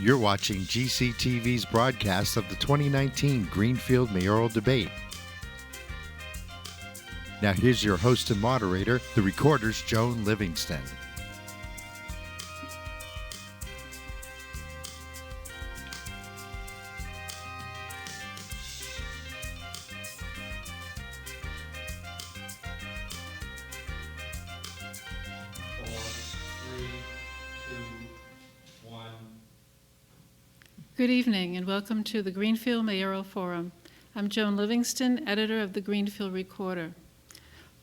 You're watching GCTV's broadcast of the 2019 Greenfield Mayoral Debate. Now here's your host and moderator, the Recorder's Joan Livingston. Good evening and welcome to the Greenfield Mayoral Forum. I'm Joan Livingston, editor of the Greenfield Recorder.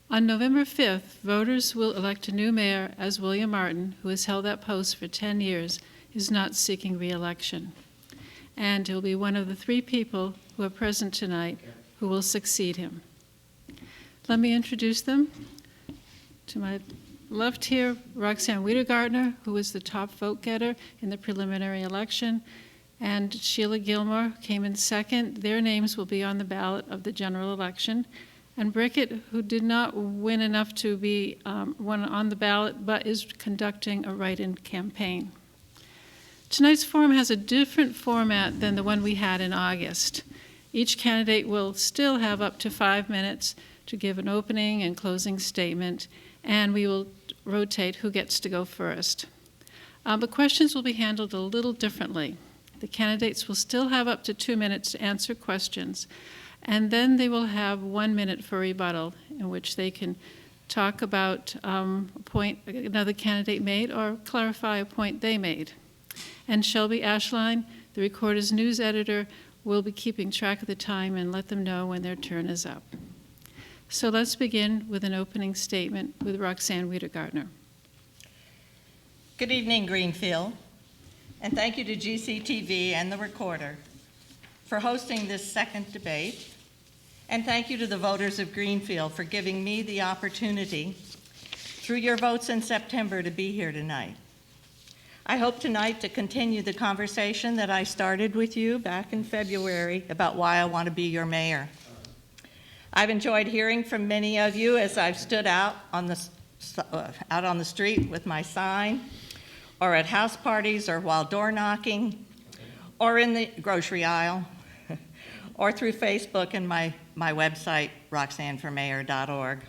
On November 5th, voters will elect a new mayor as William Martin, who has held that post for 10 years, is not seeking re-election. And he'll be one of the three people who are present tonight who will succeed him. Let me introduce them. To my left here, Roxann Wiedegartner, who was the top vote getter in the preliminary election, and Sheila Gilmour came in second. Their names will be on the ballot of the general election. And Brickett, who did not win enough to be one on the ballot, but is conducting a write-in campaign. Tonight's forum has a different format than the one we had in August. Each candidate will still have up to 5 minutes to give an opening and closing statement, and we will rotate who gets to go first. But questions will be handled a little differently. The candidates will still have up to 2 minutes to answer questions, and then they will have 1 minute for rebuttal in which they can talk about a point another candidate made or clarify a point they made. And Shelby Ashline, the Recorder's news editor, will be keeping track of the time and let them know when their turn is up. So let's begin with an opening statement with Roxann Wiedegartner. Good evening, Greenfield. And thank you to GCTV and the Recorder for hosting this second debate. And thank you to the voters of Greenfield for giving me the opportunity, through your votes in September, to be here tonight. I hope tonight to continue the conversation that I started with you back in February about why I want to be your mayor. I've enjoyed hearing from many of you as I've stood out on the street with my sign, or at house parties, or while door knocking, or in the grocery aisle, or through Facebook and my website, roxannformayor.org.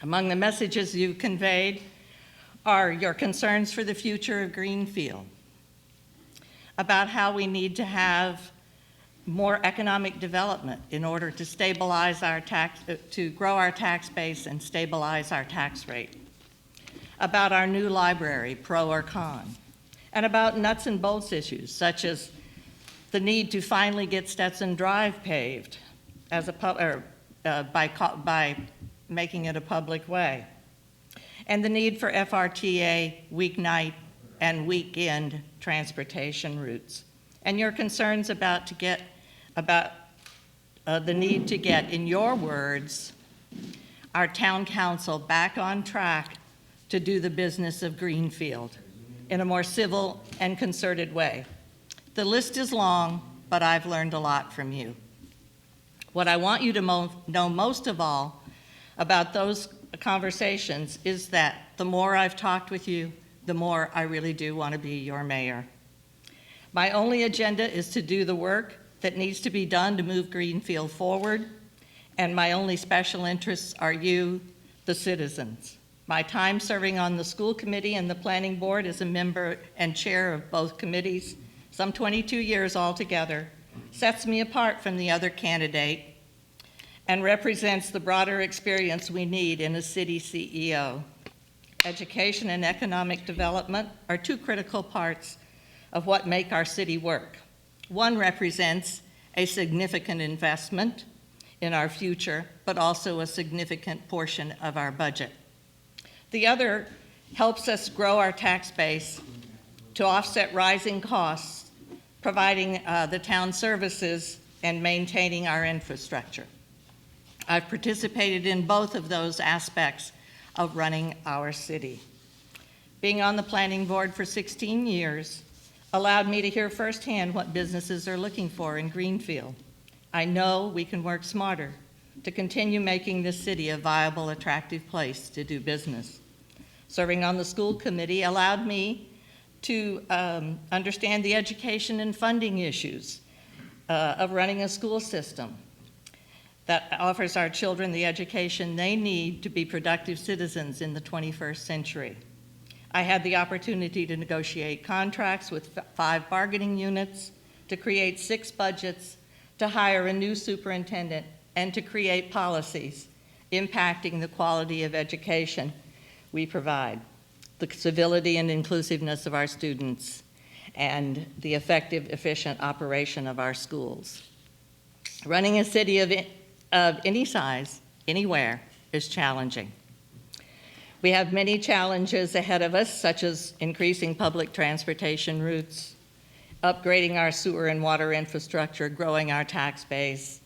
Among the messages you've conveyed are your concerns for the future of Greenfield, about how we need to have more economic development in order to stabilize to grow our tax base and stabilize our tax rate, about our new library, pro or con, and about nuts and bolts issues such as the need to finally get Stetson Drive paved as by making it a public way, and the need for FRTA weeknight and weekend transportation routes, and your concerns about the need to get, in your words, our town council back on track to do the business of Greenfield in a more civil and concerted way. The list is long, but I've learned a lot from you. What I want you to know most of all about those conversations is that the more I've talked with you, the more I really do want to be your mayor. My only agenda is to do the work that needs to be done to move Greenfield forward, and my only special interests are you, the citizens. My time serving on the school committee and the planning board as a member and chair of both committees, some 22 years altogether, sets me apart from the other candidate and represents the broader experience we need in a city CEO. Education and economic development are two critical parts of what make our city work. One represents a significant investment in our future, but also a significant portion of our budget. The other helps us grow our tax base to offset rising costs, providing the town services and maintaining our infrastructure. I've participated in both of those aspects of running our city. Being on the planning board for 16 years allowed me to hear firsthand what businesses are looking for in Greenfield. I know we can work smarter to continue making this city a viable, attractive place to do business. Serving on the school committee allowed me to understand the education and funding issues of running a school system that offers our children the education they need to be productive citizens in the 21st century. I had the opportunity to negotiate contracts with 5 bargaining units, to create 6 budgets, to hire a new superintendent, and to create policies impacting the quality of education we provide, the civility and inclusiveness of our students, and the effective, efficient operation of our schools. Running a city of any size, anywhere, is challenging. We have many challenges ahead of us, such as increasing public transportation routes, upgrading our sewer and water infrastructure, growing our tax base,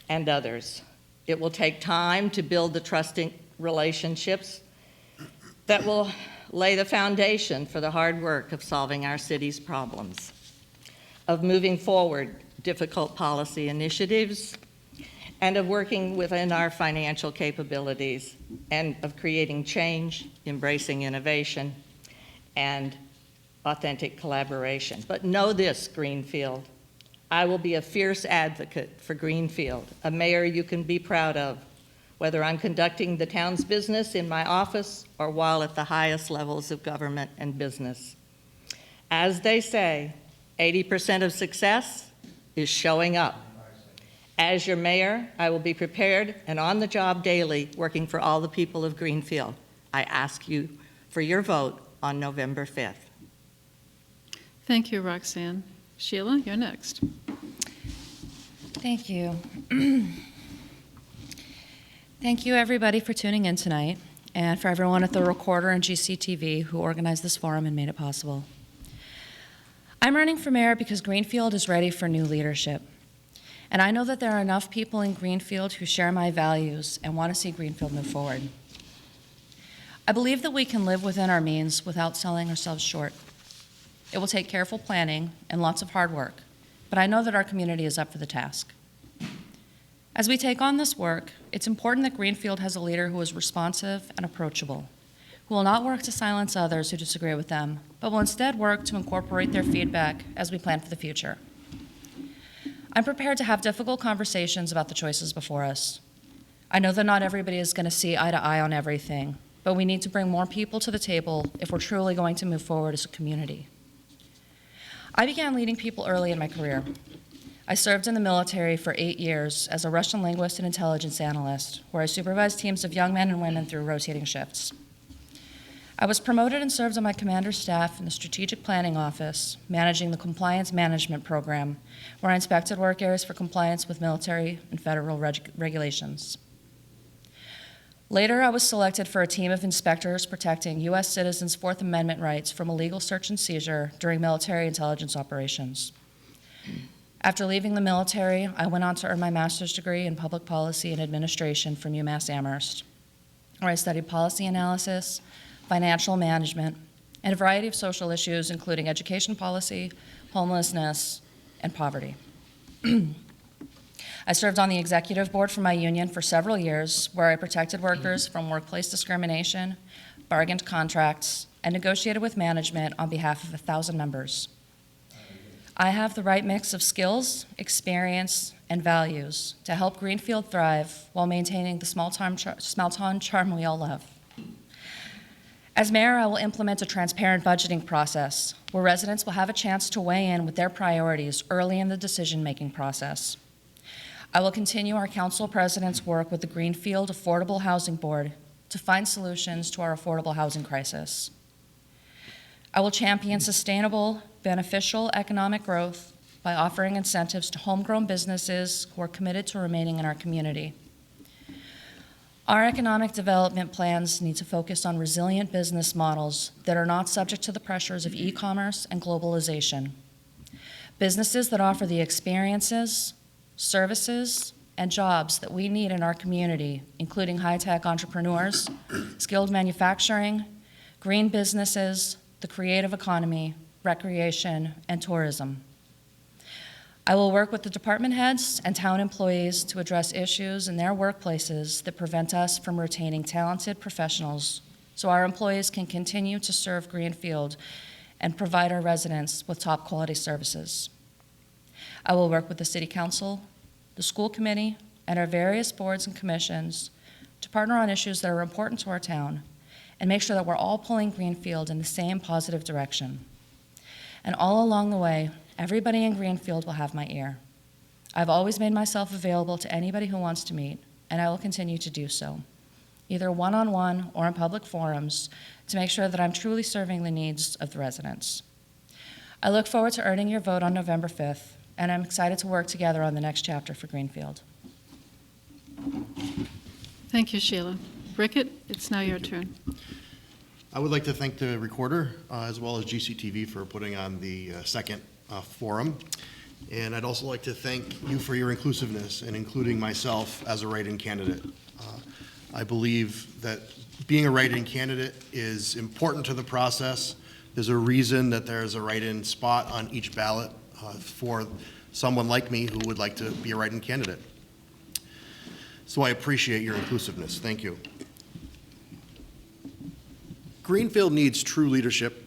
and others. It will take time to build the trusting relationships that will lay the foundation for the hard work of solving our city's problems, of moving forward difficult policy initiatives, and of working within our financial capabilities, and of creating change, embracing innovation, and authentic collaboration. But know this, Greenfield, I will be a fierce advocate for Greenfield, a mayor you can be proud of, whether I'm conducting the town's business in my office or while at the highest levels of government and business. As they say, 80% of success is showing up. As your mayor, I will be prepared and on the job daily, working for all the people of Greenfield. I ask you for your vote on November 5th. Thank you, Roxann. Sheila, you're next. Thank you. Thank you, everybody, for tuning in tonight, and for everyone at the Recorder and GCTV who organized this forum and made it possible. I'm running for mayor because Greenfield is ready for new leadership. And I know that there are enough people in Greenfield who share my values and want to see Greenfield move forward. I believe that we can live within our means without selling ourselves short. It will take careful planning and lots of hard work, but I know that our community is up for the task. As we take on this work, it's important that Greenfield has a leader who is responsive and approachable, who will not work to silence others who disagree with them, but will instead work to incorporate their feedback as we plan for the future. I'm prepared to have difficult conversations about the choices before us. I know that not everybody is going to see eye to eye on everything, but we need to bring more people to the table if we're truly going to move forward as a community. I began leading people early in my career. I served in the military for 8 years as a Russian linguist and intelligence analyst, where I supervised teams of young men and women through rotating shifts. I was promoted and served on my commander's staff in the Strategic Planning Office, managing the Compliance Management Program, where I inspected work areas for compliance with military and federal regulations. Later, I was selected for a team of inspectors protecting U.S. citizens' Fourth Amendment rights from illegal search and seizure during military intelligence operations. After leaving the military, I went on to earn my master's degree in public policy and administration from UMass Amherst, where I studied policy analysis, financial management, and a variety of social issues, including education policy, homelessness, and poverty. I served on the executive board for my union for several years, where I protected workers from workplace discrimination, bargained contracts, and negotiated with management on behalf of 1,000 members. I have the right mix of skills, experience, and values to help Greenfield thrive while maintaining the small-town charm we all love. As mayor, I will implement a transparent budgeting process where residents will have a chance to weigh in with their priorities early in the decision-making process. I will continue our council president's work with the Greenfield Affordable Housing Board to find solutions to our affordable housing crisis. I will champion sustainable, beneficial economic growth by offering incentives to homegrown businesses who are committed to remaining in our community. Our economic development plans need to focus on resilient business models that are not subject to the pressures of e-commerce and globalization. Businesses that offer the experiences, services, and jobs that we need in our community, including high-tech entrepreneurs, skilled manufacturing, green businesses, the creative economy, recreation, and tourism. I will work with the department heads and town employees to address issues in their workplaces that prevent us from retaining talented professionals so our employees can continue to serve Greenfield and provide our residents with top quality services. I will work with the City Council, the school committee, and our various boards and commissions to partner on issues that are important to our town and make sure that we're all pulling Greenfield in the same positive direction. And all along the way, everybody in Greenfield will have my ear. I've always made myself available to anybody who wants to meet, and I will continue to do so, either one-on-one or in public forums, to make sure that I'm truly serving the needs of the residents. I look forward to earning your vote on November 5th, and I'm excited to work together on the next chapter for Greenfield. Thank you, Sheila. Brickett, it's now your turn. I would like to thank the recorder as well as GCTV for putting on the second forum. And I'd also like to thank you for your inclusiveness and including myself as a write-in candidate. I believe that being a write-in candidate is important to the process. There's a reason that there's a write-in spot on each ballot for someone like me who would like to be a write-in candidate. So I appreciate your inclusiveness. Thank you. Greenfield needs true leadership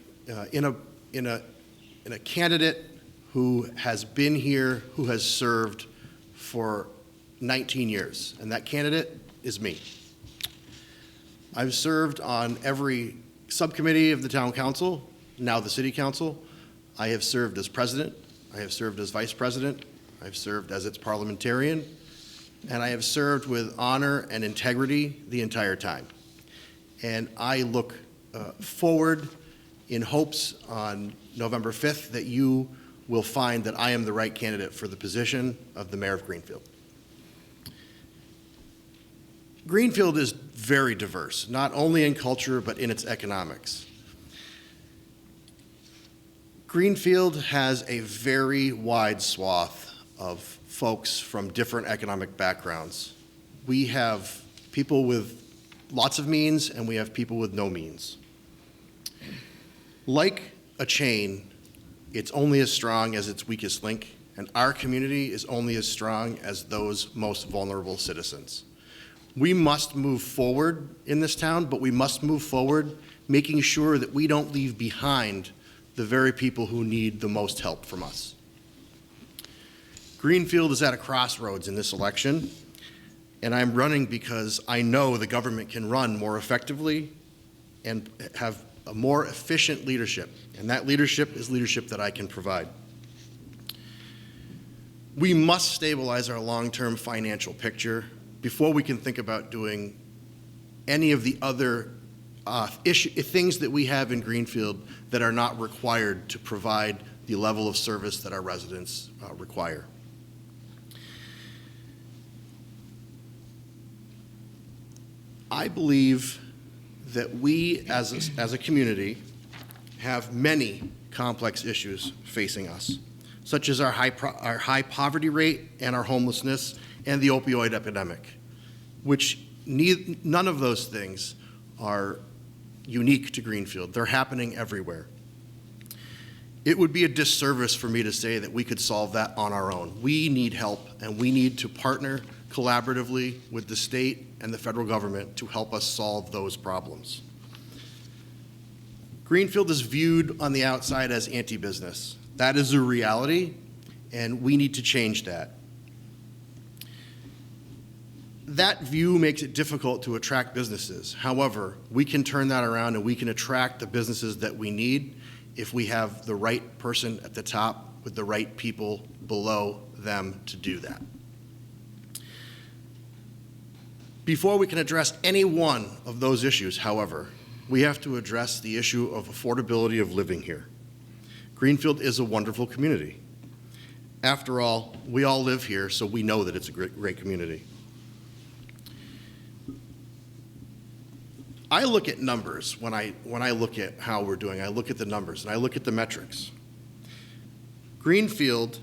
in a candidate who has been here, who has served for 19 years, and that candidate is me. I've served on every subcommittee of the town council, now the city council. I have served as president, I have served as vice president, I've served as its parliamentarian, and I have served with honor and integrity the entire time. And I look forward in hopes on November 5th that you will find that I am the right candidate for the position of the mayor of Greenfield. Greenfield is very diverse, not only in culture, but in its economics. Greenfield has a very wide swath of folks from different economic backgrounds. We have people with lots of means, and we have people with no means. Like a chain, it's only as strong as its weakest link, and our community is only as strong as those most vulnerable citizens. We must move forward in this town, but we must move forward making sure that we don't leave behind the very people who need the most help from us. Greenfield is at a crossroads in this election, and I'm running because I know the government can run more effectively and have a more efficient leadership, and that leadership is leadership that I can provide. We must stabilize our long-term financial picture before we can think about doing any of the other things that we have in Greenfield that are not required to provide the level of service that our residents require. I believe that we as a community have many complex issues facing us, such as our high poverty rate and our homelessness and the opioid epidemic, which none of those things are unique to Greenfield. They're happening everywhere. It would be a disservice for me to say that we could solve that on our own. We need help, and we need to partner collaboratively with the state and the federal government to help us solve those problems. Greenfield is viewed on the outside as anti-business. That is a reality, and we need to change that. That view makes it difficult to attract businesses. However, we can turn that around and we can attract the businesses that we need if we have the right person at the top with the right people below them to do that. Before we can address any one of those issues, however, we have to address the issue of affordability of living here. Greenfield is a wonderful community. After all, we all live here, so we know that it's a great community. I look at numbers when I look at how we're doing. I look at the numbers and I look at the metrics. Greenfield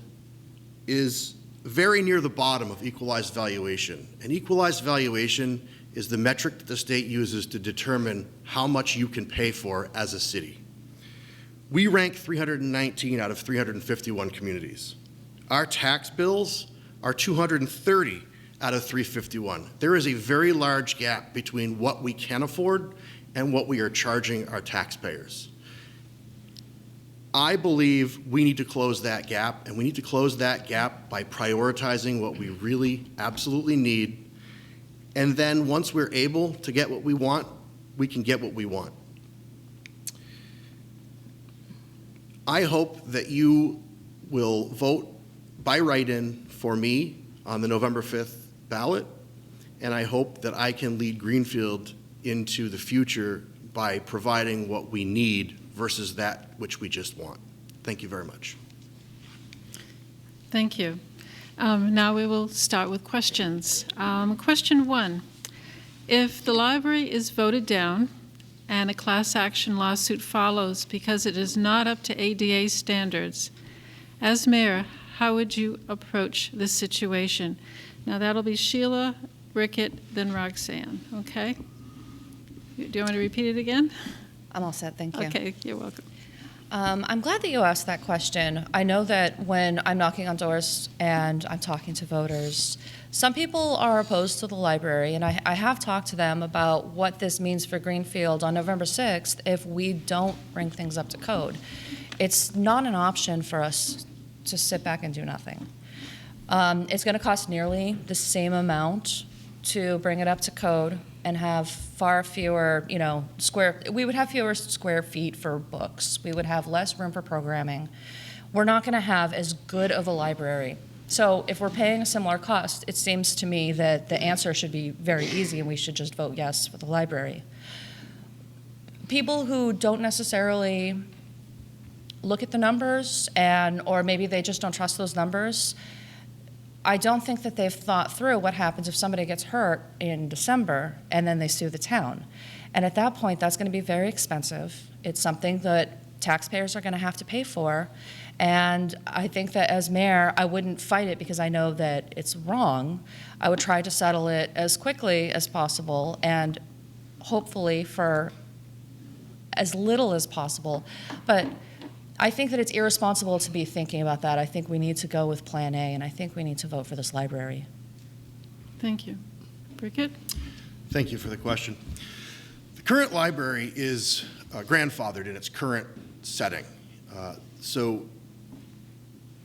is very near the bottom of equalized valuation. And equalized valuation is the metric that the state uses to determine how much you can pay for as a city. We rank 319 out of 351 communities. Our tax bills are 230 out of 351. There is a very large gap between what we can afford and what we are charging our taxpayers. I believe we need to close that gap, and we need to close that gap by prioritizing what we really absolutely need. And then once we're able to get what we want, we can get what we want. I hope that you will vote by write-in for me on the November 5th ballot, and I hope that I can lead Greenfield into the future by providing what we need versus that which we just want. Thank you very much. Thank you. Now we will start with questions. Question 1. If the library is voted down and a class action lawsuit follows because it is not up to ADA standards, as mayor, how would you approach this situation? Now that'll be Sheila, Brickett, then Roxann, okay? Do you want me to repeat it again? I'm all set, thank you. Okay, you're welcome. I'm glad that you asked that question. I know that when I'm knocking on doors and I'm talking to voters, some people are opposed to the library, and I have talked to them about what this means for Greenfield on November 6th if we don't bring things up to code. It's not an option for us to sit back and do nothing. It's going to cost nearly the same amount to bring it up to code and have far fewer, we would have fewer square feet for books. We would have less room for programming. We're not going to have as good of a library. So if we're paying a similar cost, it seems to me that the answer should be very easy and we should just vote yes for the library. People who don't necessarily look at the numbers or maybe they just don't trust those numbers, I don't think that they've thought through what happens if somebody gets hurt in December and then they sue the town. And at that point, that's going to be very expensive. It's something that taxpayers are going to have to pay for. And I think that as mayor, I wouldn't fight it because I know that it's wrong. I would try to settle it as quickly as possible and hopefully for as little as possible. But I think that it's irresponsible to be thinking about that. I think we need to go with Plan A, and I think we need to vote for this library. Thank you. Brickett? Thank you for the question. The current library is grandfathered in its current setting. So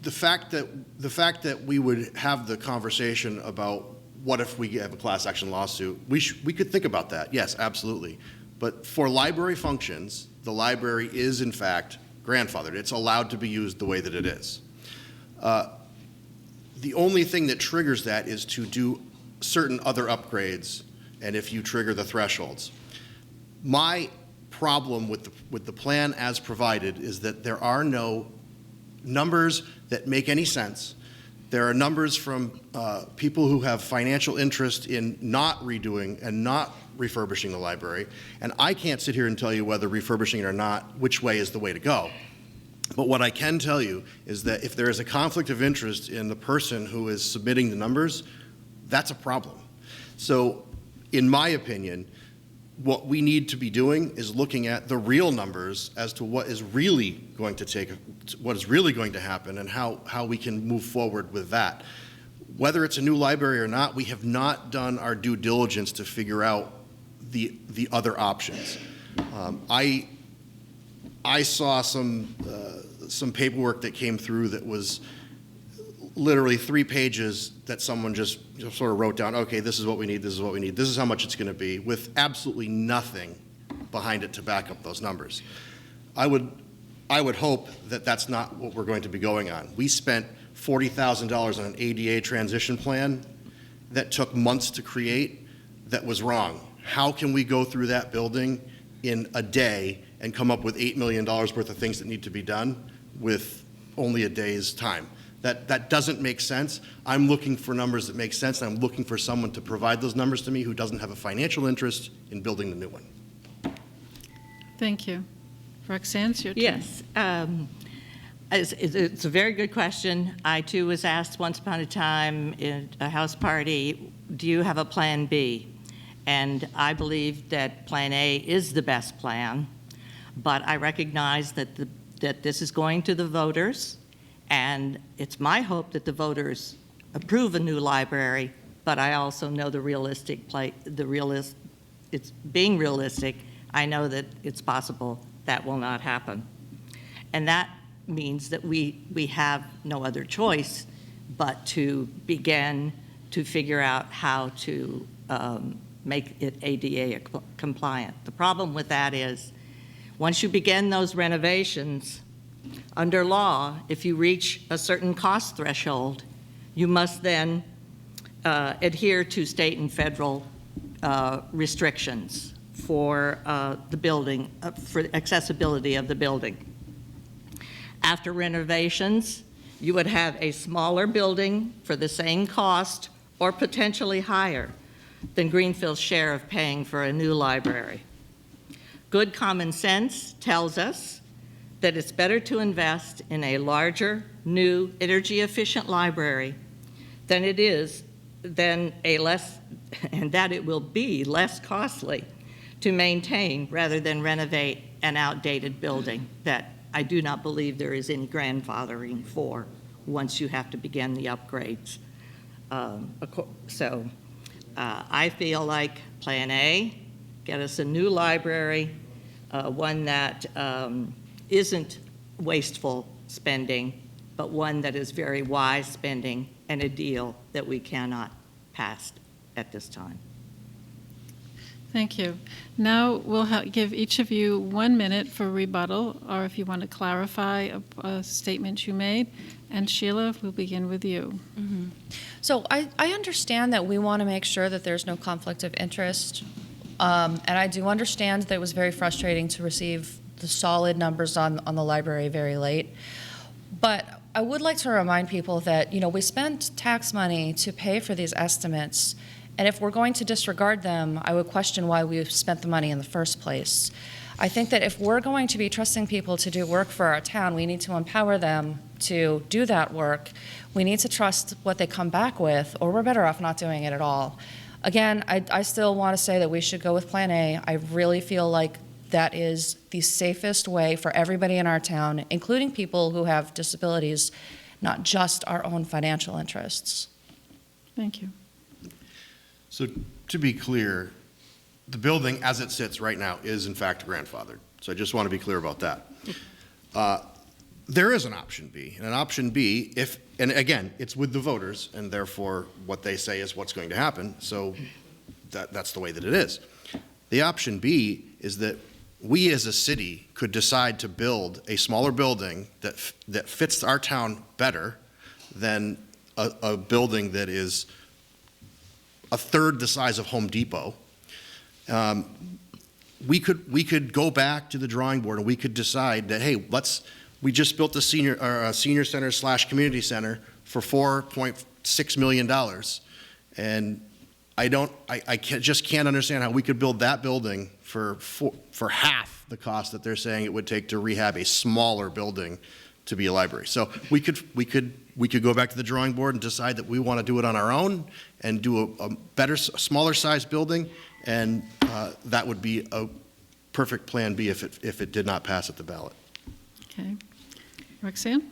the fact that we would have the conversation about what if we have a class action lawsuit, we could think about that. Yes, absolutely. But for library functions, the library is in fact grandfathered. It's allowed to be used the way that it is. The only thing that triggers that is to do certain other upgrades, and if you trigger the thresholds. My problem with the plan as provided is that there are no numbers that make any sense. There are numbers from people who have financial interest in not redoing and not refurbishing the library, and I can't sit here and tell you whether refurbishing it or not, which way is the way to go. But what I can tell you is that if there is a conflict of interest in the person who is submitting the numbers, that's a problem. So, in my opinion, what we need to be doing is looking at the real numbers as to what is really going to happen and how we can move forward with that. Whether it's a new library or not, we have not done our due diligence to figure out the other options. I saw some paperwork that came through that was literally 3 pages that someone just sort of wrote down, okay, this is what we need, this is what we need, this is how much it's going to be, with absolutely nothing behind it to back up those numbers. I would hope that that's not what we're going to be going on. We spent $40,000 on an ADA transition plan that took months to create that was wrong. How can we go through that building in a day and come up with $8 million worth of things that need to be done with only a day's time? That doesn't make sense. I'm looking for numbers that make sense, and I'm looking for someone to provide those numbers to me who doesn't have a financial interest in building the new one. Thank you. Roxann, it's your turn. Yes. It's a very good question. I, too, was asked once upon a time in a house party, do you have a plan B? And I believe that plan A is the best plan, but I recognize that this is going to the voters, and it's my hope that the voters approve a new library, but I also know it's being realistic. I know that it's possible that will not happen. And that means that we have no other choice but to begin to figure out how to make it ADA compliant. The problem with that is, once you begin those renovations, under law, if you reach a certain cost threshold, you must then adhere to state and federal restrictions for the building, for accessibility of the building. After renovations, you would have a smaller building for the same cost or potentially higher than Greenfield's share of paying for a new library. Good common sense tells us that it's better to invest in a larger, new, energy-efficient library than it is, than a less, and that it will be less costly to maintain rather than renovate an outdated building that I do not believe there is any grandfathering for once you have to begin the upgrades. I feel like Plan A, get us a new library, one that isn't wasteful spending, but one that is very wise spending and a deal that we cannot pass at this time. Thank you. Now we'll give each of you 1 minute for rebuttal, or if you want to clarify a statement you made. And Sheila, we'll begin with you. Mm-hmm. So I understand that we want to make sure that there's no conflict of interest. And I do understand that it was very frustrating to receive the solid numbers on the library very late. But I would like to remind people that, we spent tax money to pay for these estimates. And if we're going to disregard them, I would question why we spent the money in the first place. I think that if we're going to be trusting people to do work for our town, we need to empower them to do that work. We need to trust what they come back with, or we're better off not doing it at all. Again, I still want to say that we should go with Plan A. I really feel like that is the safest way for everybody in our town, including people who have disabilities, not just our own financial interests. Thank you. So to be clear, the building as it sits right now is in fact grandfathered. So I just want to be clear about that. There is an option B, and an option B, and again, it's with the voters, and therefore what they say is what's going to happen, so that's the way that it is. The option B is that we as a city could decide to build a smaller building that fits our town better than a building that is a third the size of Home Depot. We could go back to the drawing board and we could decide that, hey, we just built a senior center / community center for $4.6 million, and I just can't understand how we could build that building for half the cost that they're saying it would take to rehab a smaller building to be a library. So we could go back to the drawing board and decide that we want to do it on our own and do a better, smaller size building, and that would be a perfect Plan B if it did not pass at the ballot. Okay. Roxann?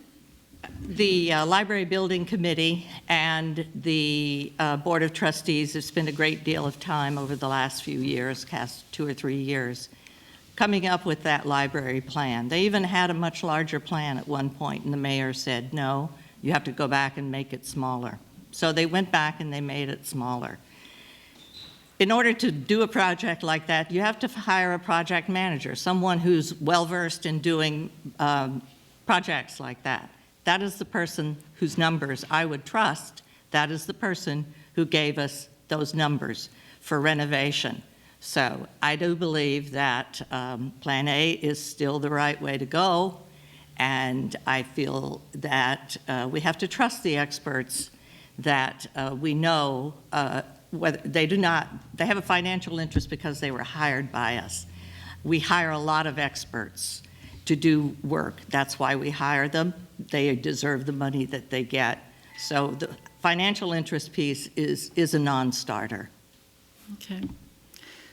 The Library Building Committee and the Board of Trustees have spent a great deal of time over the last few years, past 2 or 3 years, coming up with that library plan. They even had a much larger plan at one point, and the mayor said, no, you have to go back and make it smaller. So they went back and they made it smaller. In order to do a project like that, you have to hire a project manager, someone who's well-versed in doing projects like that. That is the person whose numbers I would trust. That is the person who gave us those numbers for renovation. So I do believe that Plan A is still the right way to go, and I feel that we have to trust the experts that we know whether they have a financial interest because they were hired by us. We hire a lot of experts to do work. That's why we hire them. They deserve the money that they get. So the financial interest piece is a non-starter. Okay.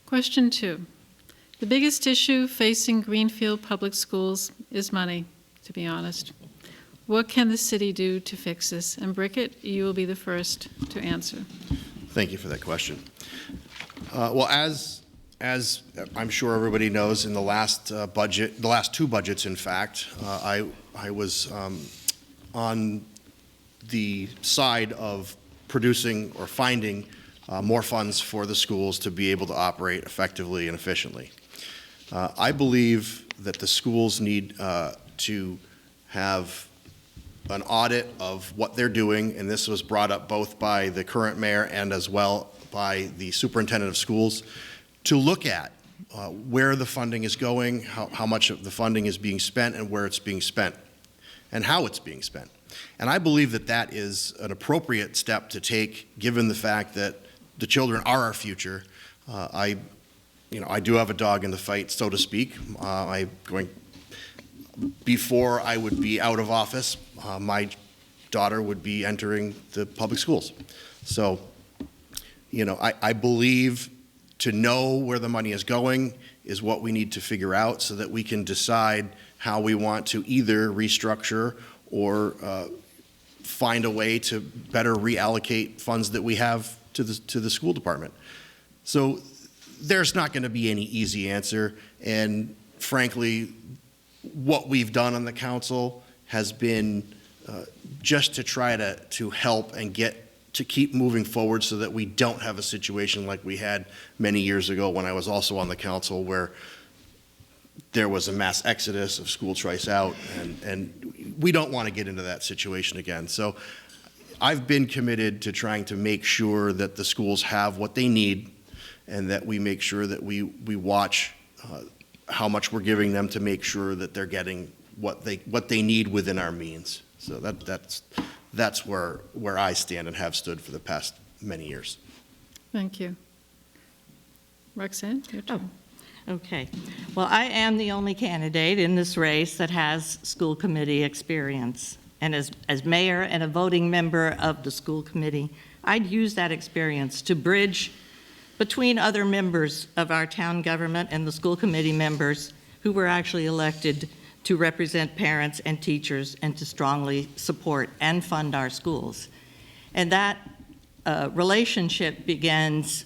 Question 2. The biggest issue facing Greenfield Public Schools is money, to be honest. What can the city do to fix this? And Brickett, you will be the first to answer. Thank you for that question. Well, as as I'm sure everybody knows, in the last budget, the last two budgets, in fact, I was on the side of producing or finding more funds for the schools to be able to operate effectively and efficiently. I believe that the schools need to have an audit of what they're doing, and this was brought up both by the current mayor and as well by the superintendent of schools, to look at where the funding is going, how much of the funding is being spent, and where it's being spent, and how it's being spent. And I believe that that is an appropriate step to take, given the fact that the children are our future. I do have a dog in the fight, so to speak. Before I would be out of office, my daughter would be entering the public schools. So, I believe to know where the money is going is what we need to figure out so that we can decide how we want to either restructure or find a way to better reallocate funds that we have to the school department. So there's not going to be any easy answer, and frankly, what we've done on the council has been just to try to help and to keep moving forward so that we don't have a situation like we had many years ago when I was also on the council, where there was a mass exodus of school choice out, and we don't want to get into that situation again. So I've been committed to trying to make sure that the schools have what they need, and that we make sure that we watch how much we're giving them to make sure that they're getting what they need within our means. So that's where I stand and have stood for the past many years. Thank you. Roxann, your turn. Okay. Well, I am the only candidate in this race that has school committee experience. And as mayor and a voting member of the school committee, I'd use that experience to bridge between other members of our town government and the school committee members who were actually elected to represent parents and teachers and to strongly support and fund our schools. And that relationship begins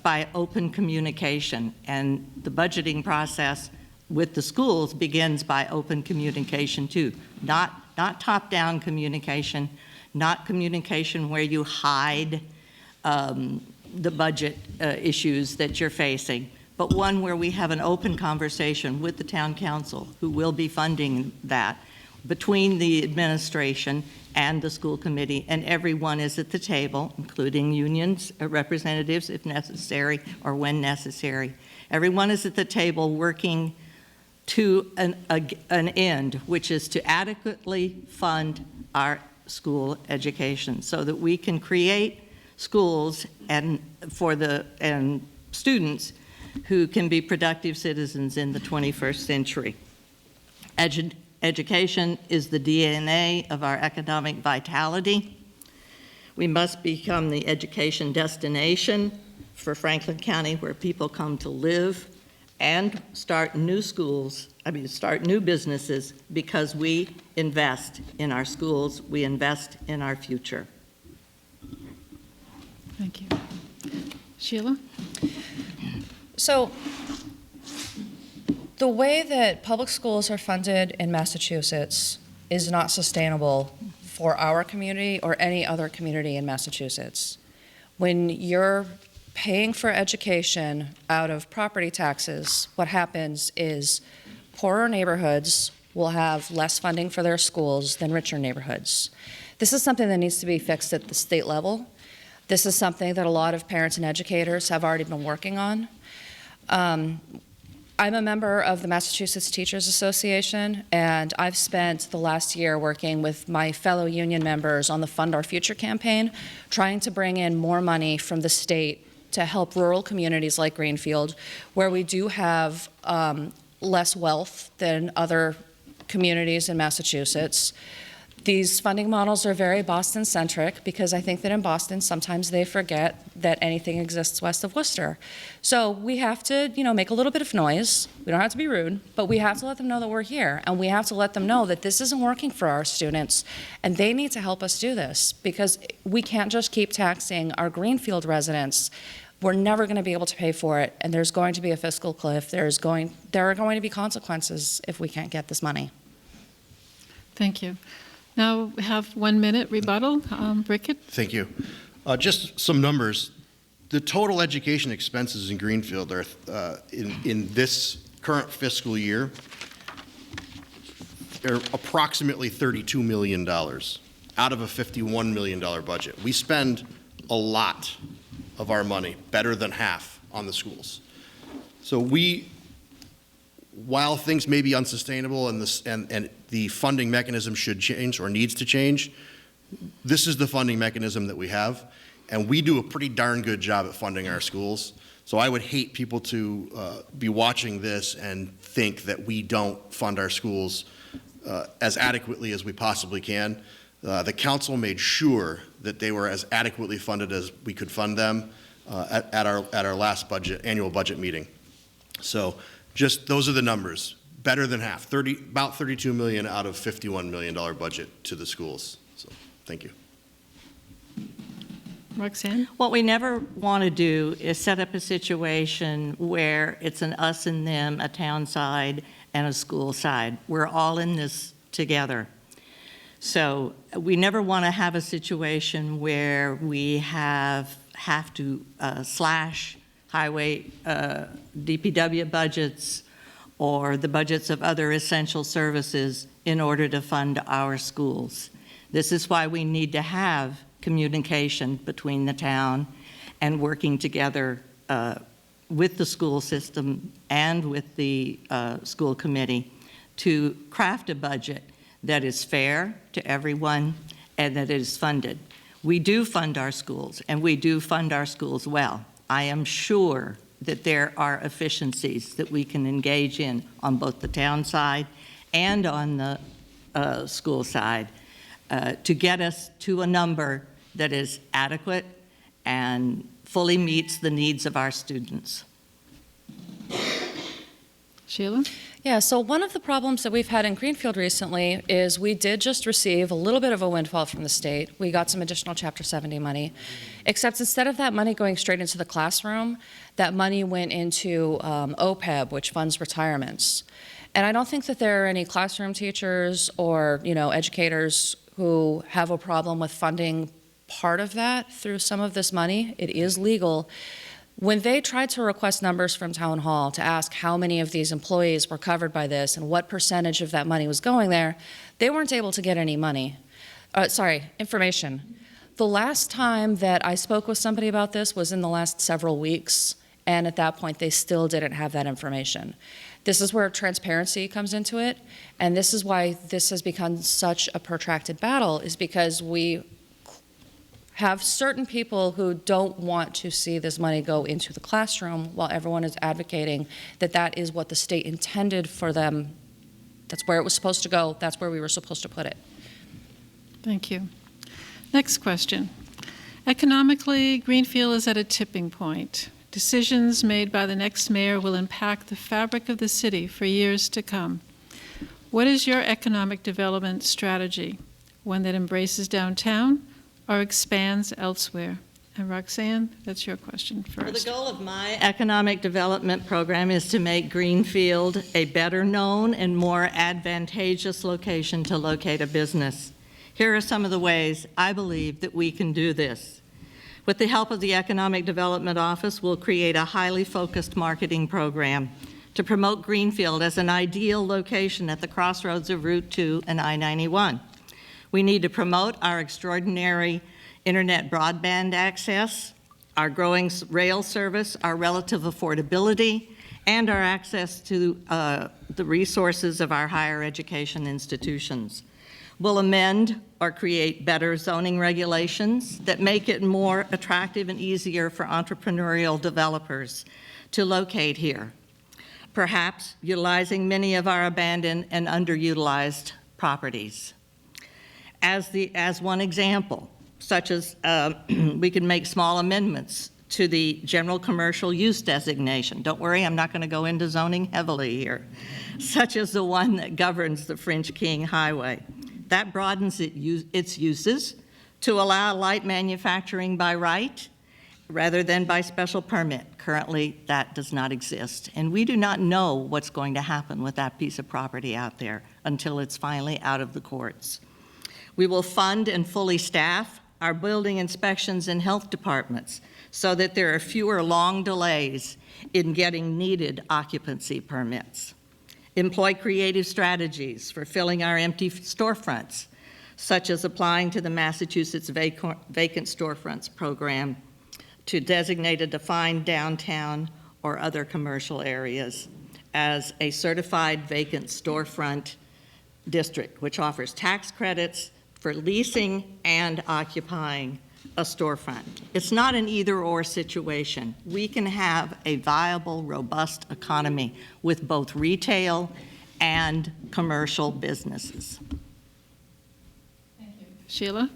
by open communication, and the budgeting process with the schools begins by open communication too. Not top-down communication, not communication where you hide the budget issues that you're facing, but one where we have an open conversation with the town council, who will be funding that, between the administration and the school committee, and everyone is at the table, including unions, representatives if necessary or when necessary. Everyone is at the table working to an end, which is to adequately fund our school education so that we can create schools and students who can be productive citizens in the 21st century. Education is the DNA of our economic vitality. We must become the education destination for Franklin County, where people come to live and start new businesses, because we invest in our schools, we invest in our future. Thank you. Sheila? So, the way that public schools are funded in Massachusetts is not sustainable for our community or any other community in Massachusetts. When you're paying for education out of property taxes, what happens is poorer neighborhoods will have less funding for their schools than richer neighborhoods. This is something that needs to be fixed at the state level. This is something that a lot of parents and educators have already been working on. I'm a member of the Massachusetts Teachers Association, and I've spent the last year working with my fellow union members on the Fund Our Future campaign, trying to bring in more money from the state to help rural communities like Greenfield, where we do have less wealth than other communities in Massachusetts. These funding models are very Boston-centric, because I think that in Boston sometimes they forget that anything exists west of Worcester. So we have to, make a little bit of noise. We don't have to be rude, but we have to let them know that we're here, and we have to let them know that this isn't working for our students, and they need to help us do this, because we can't just keep taxing our Greenfield residents we're never going to be able to pay for it, and there's going to be a fiscal cliff. There are going to be consequences if we can't get this money. Thank you. Now we have 1 minute rebuttal. Brickett? Thank you. Just some numbers. The total education expenses in Greenfield are, in this current fiscal year, are approximately $32 million out of a $51 million budget. We spend a lot of our money, better than half, on the schools. So while things may be unsustainable and the funding mechanism should change or needs to change, this is the funding mechanism that we have, and we do a pretty darn good job at funding our schools. So I would hate people to be watching this and think that we don't fund our schools as adequately as we possibly can. The council made sure that they were as adequately funded as we could fund them at our last annual budget meeting. So just those are the numbers. Better than half, about $32 million out of $51 million budget to the schools. So thank you. Roxann? What we never want to do is set up a situation where it's an us and them, a town side and a school side. We're all in this together. So we never want to have a situation where we have to slash highway DPW budgets or the budgets of other essential services in order to fund our schools. This is why we need to have communication between the town and working together with the school system and with the school committee to craft a budget that is fair to everyone and that is funded. We do fund our schools, and we do fund our schools well. I am sure that there are efficiencies that we can engage in on both the town side and on the school side to get us to a number that is adequate and fully meets the needs of our students. Sheila? Yeah, so one of the problems that we've had in Greenfield recently is we did just receive a little bit of a windfall from the state. We got some additional Chapter 70 money, except instead of that money going straight into the classroom, that money went into OPEB, which funds retirements. And I don't think that there are any classroom teachers or, educators who have a problem with funding part of that through some of this money. It is legal. When they tried to request numbers from Town Hall to ask how many of these employees were covered by this and what percentage of that money was going there, they weren't able to get any information. The last time that I spoke with somebody about this was in the last several weeks, and at that point they still didn't have that information. This is where transparency comes into it, and this is why this has become such a protracted battle, is because we have certain people who don't want to see this money go into the classroom while everyone is advocating that that is what the state intended for them. That's where it was supposed to go. That's where we were supposed to put it. Thank you. Next question. Economically, Greenfield is at a tipping point. Decisions made by the next mayor will impact the fabric of the city for years to come. What is your economic development strategy? One that embraces downtown or expands elsewhere? And Roxann, that's your question first. Well, the goal of my economic development program is to make Greenfield a better known and more advantageous location to locate a business. Here are some of the ways I believe that we can do this. With the help of the Economic Development Office, we'll create a highly focused marketing program to promote Greenfield as an ideal location at the crossroads of Route 2 and I-91. We need to promote our extraordinary internet broadband access, our growing rail service, our relative affordability, and our access to the resources of our higher education institutions. We'll amend or create better zoning regulations that make it more attractive and easier for entrepreneurial developers to locate here, perhaps utilizing many of our abandoned and underutilized properties. As one example, such as we can make small amendments to the general commercial use designation. Don't worry, I'm not going to go into zoning heavily here, such as the one that governs the French King Highway. That broadens its uses to allow light manufacturing by right rather than by special permit. Currently, that does not exist, and we do not know what's going to happen with that piece of property out there until it's finally out of the courts. We will fund and fully staff our building inspections and health departments so that there are fewer long delays in getting needed occupancy permits. Employ creative strategies for filling our empty storefronts, such as applying to the Massachusetts Vacant Storefronts program to designate a defined downtown or other commercial areas as a certified vacant storefront district, which offers tax credits for leasing and occupying a storefront. It's not an either-or situation. We can have a viable, robust economy with both retail and commercial businesses. Thank you. Sheila?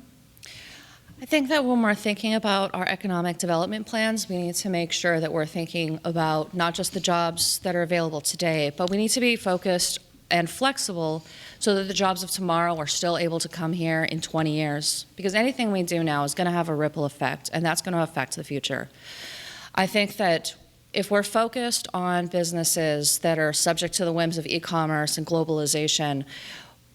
I think that when we're thinking about our economic development plans, we need to make sure that we're thinking about not just the jobs that are available today, but we need to be focused and flexible so that the jobs of tomorrow are still able to come here in 20 years. Because anything we do now is going to have a ripple effect, and that's going to affect the future. I think that if we're focused on businesses that are subject to the whims of e-commerce and globalization,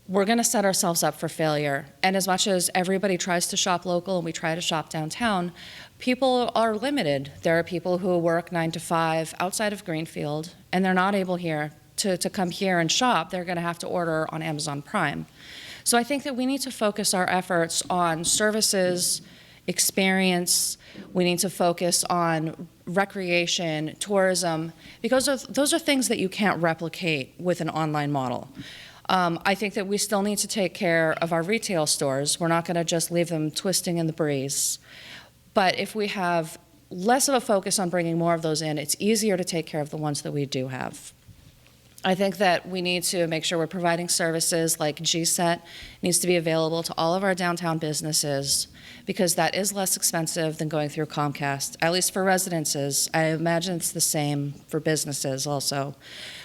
we're going to set ourselves up for failure. And as much as everybody tries to shop local and we try to shop downtown, people are limited. There are people who work 9 to 5 outside of Greenfield, and they're not able here to come here and shop. They're going to have to order on Amazon Prime. So I think that we need to focus our efforts on services, experience. We need to focus on recreation, tourism, because those are things that you can't replicate with an online model. I think that we still need to take care of our retail stores. We're not going to just leave them twisting in the breeze. But if we have less of a focus on bringing more of those in, it's easier to take care of the ones that we do have. I think that we need to make sure we're providing services like GSET needs to be available to all of our downtown businesses, because that is less expensive than going through Comcast, at least for residences. I imagine it's the same for businesses also.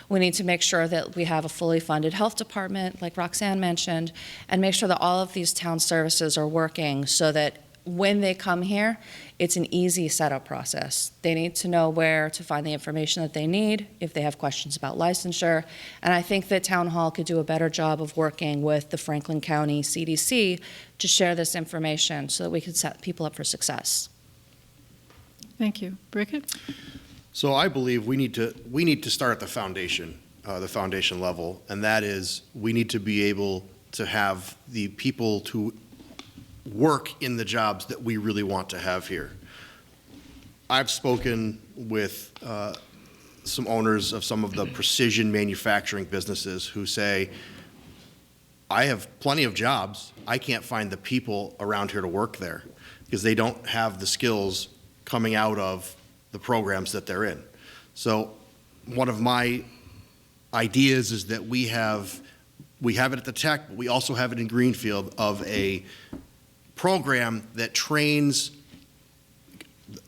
We need to make sure that we have a fully funded health department, like Roxann mentioned, and make sure that all of these town services are working so that when they come here, it's an easy setup process. They need to know where to find the information that they need if they have questions about licensure. And I think that Town Hall could do a better job of working with the Franklin County CDC to share this information so that we can set people up for success. Thank you. Brickett? So I believe we need to start at the foundation level, and that is we need to be able to have the people to work in the jobs that we really want to have here. I've spoken with some owners of some of the precision manufacturing businesses who say, I have plenty of jobs. I can't find the people around here to work there because they don't have the skills coming out of the programs that they're in. So one of my ideas is that we have it at the Tech, but we also have it in Greenfield of a program that trains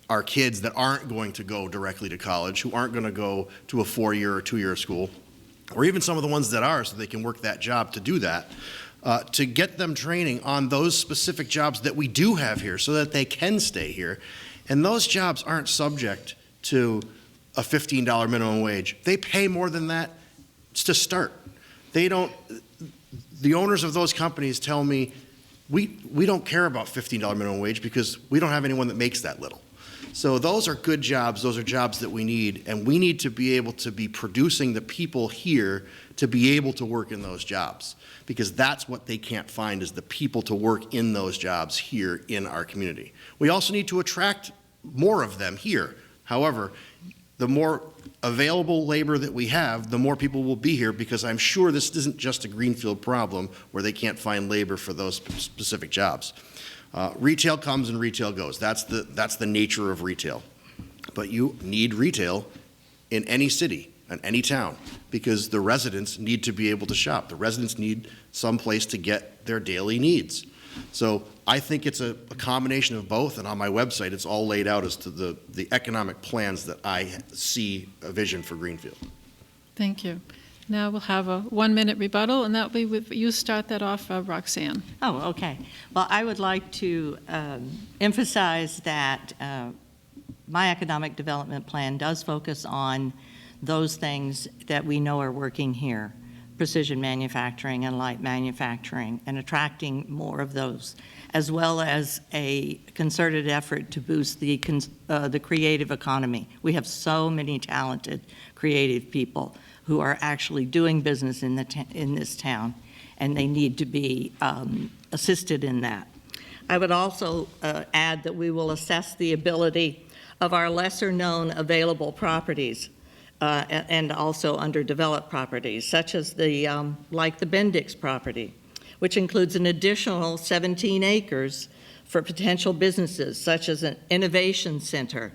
our kids that aren't going to go directly to college, who aren't going to go to a 4-year or 2-year school, or even some of the ones that are, so they can work that job to do that, to get them training on those specific jobs that we do have here so that they can stay here. And those jobs aren't subject to a $15 minimum wage. They pay more than that to start. The owners of those companies tell me, we don't care about $15 minimum wage because we don't have anyone that makes that little. So those are good jobs. Those are jobs that we need, and we need to be able to be producing the people here to be able to work in those jobs, because that's what they can't find, is the people to work in those jobs here in our community. We also need to attract more of them here. However, the more available labor that we have, the more people will be here, because I'm sure this isn't just a Greenfield problem where they can't find labor for those specific jobs. Retail comes and retail goes. That's the nature of retail. But you need retail in any city and any town, because the residents need to be able to shop. The residents need some place to get their daily needs. So I think it's a combination of both, and on my website it's all laid out as to the economic plans that I see a vision for Greenfield. Thank you. Now we'll have a 1-minute rebuttal, and that'll be with you. Start that off, Roxann. Oh, okay. Well, I would like to emphasize that my economic development plan does focus on those things that we know are working here, precision manufacturing and light manufacturing, and attracting more of those, as well as a concerted effort to boost the creative economy. We have so many talented creative people who are actually doing business in this town, and they need to be assisted in that. I would also add that we will assess the ability of our lesser-known available properties and also underdeveloped properties, such as like the Bendix property, which includes an additional 17 acres for potential businesses, such as an innovation center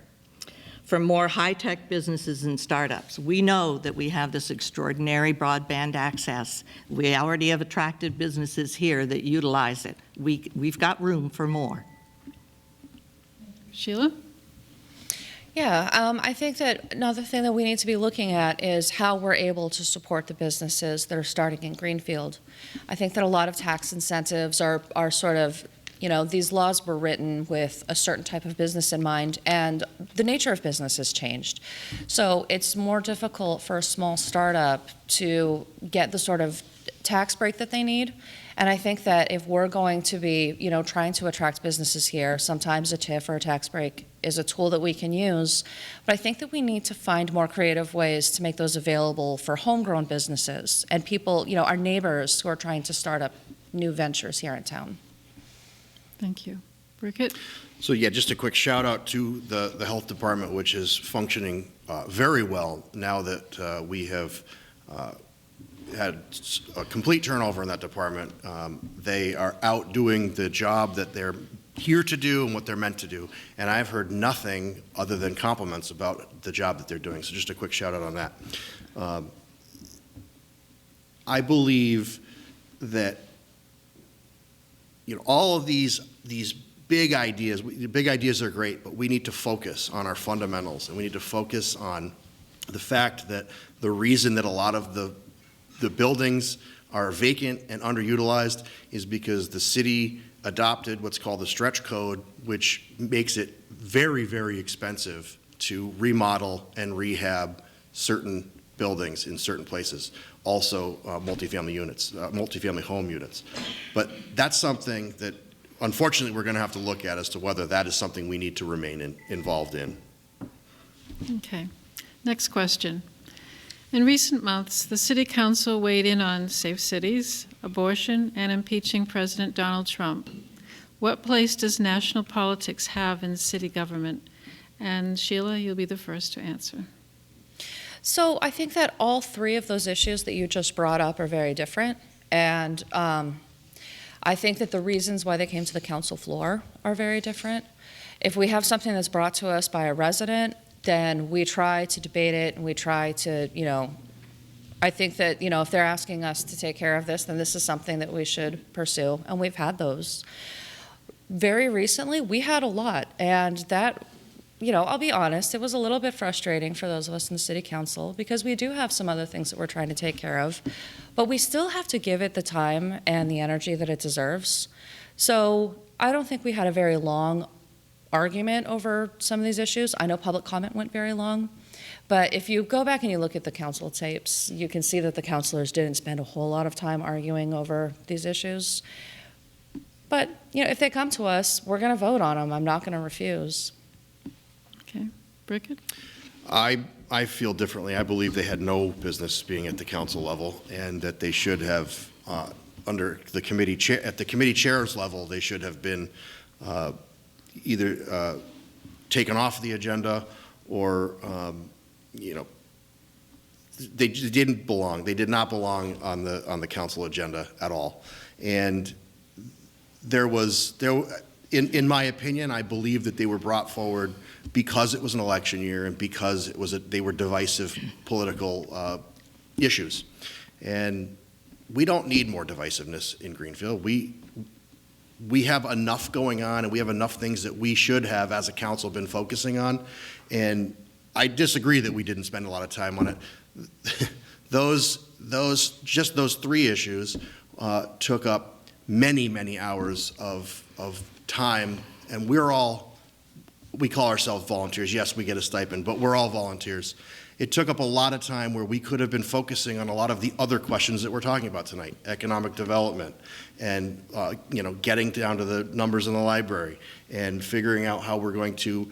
for more high-tech businesses and startups. We know that we have this extraordinary broadband access. We already have attracted businesses here that utilize it. We've got room for more. Sheila? Yeah, I think that another thing that we need to be looking at is how we're able to support the businesses that are starting in Greenfield. I think that a lot of tax incentives are sort of, these laws were written with a certain type of business in mind, and the nature of business has changed. So it's more difficult for a small startup to get the sort of tax break that they need. And I think that if we're going to be, trying to attract businesses here, sometimes a TIF or a tax break is a tool that we can use. But I think that we need to find more creative ways to make those available for homegrown businesses and people, our neighbors who are trying to start up new ventures here in town. Thank you. Brickett? So yeah, just a quick shout out to the health department, which is functioning very well now that we have had a complete turnover in that department. They are out doing the job that they're here to do and what they're meant to do. And I've heard nothing other than compliments about the job that they're doing. So just a quick shout out on that. I believe that all of these big ideas are great, but we need to focus on our fundamentals, and we need to focus on the fact that the reason that a lot of the buildings are vacant and underutilized is because the city adopted what's called the stretch code, which makes it very, very expensive to remodel and rehab certain buildings in certain places. Also, multifamily home units. But that's something that, unfortunately, we're going to have to look at as to whether that is something we need to remain involved in. Okay. Next question. In recent months, the City Council weighed in on safe cities, abortion, and impeaching President Donald Trump. What place does national politics have in city government? And Sheila, you'll be the first to answer. So I think that all three of those issues that you just brought up are very different. And I think that the reasons why they came to the council floor are very different. If we have something that's brought to us by a resident, then we try to debate it, and we try to, I think that, if they're asking us to take care of this, then this is something that we should pursue, and we've had those. Very recently, we had a lot, and that, I'll be honest, it was a little bit frustrating for those of us in the city council, because we do have some other things that we're trying to take care of, but we still have to give it the time and the energy that it deserves. So I don't think we had a very long argument over some of these issues. I know public comment went very long, but if you go back and you look at the council tapes, you can see that the councilors didn't spend a whole lot of time arguing over these issues. But, if they come to us, we're going to vote on them. I'm not going to refuse. Okay. Brickett? I feel differently. I believe they had no business being at the council level, and that they should have, under the committee chair, at the committee chair's level, they should have been either taken off the agenda or, they didn't belong. They did not belong on the council agenda at all. And in my opinion, I believe that they were brought forward because it was an election year and because they were divisive political issues. And we don't need more divisiveness in Greenfield. We have enough going on, and we have enough things that we should have as a council been focusing on. And I disagree that we didn't spend a lot of time on it. Those three issues took up many, many hours of time, and we're all we call ourselves volunteers. Yes, we get a stipend, but we're all volunteers. It took up a lot of time where we could have been focusing on a lot of the other questions that we're talking about tonight, economic development, and getting down to the numbers in the library, and figuring out how we're going to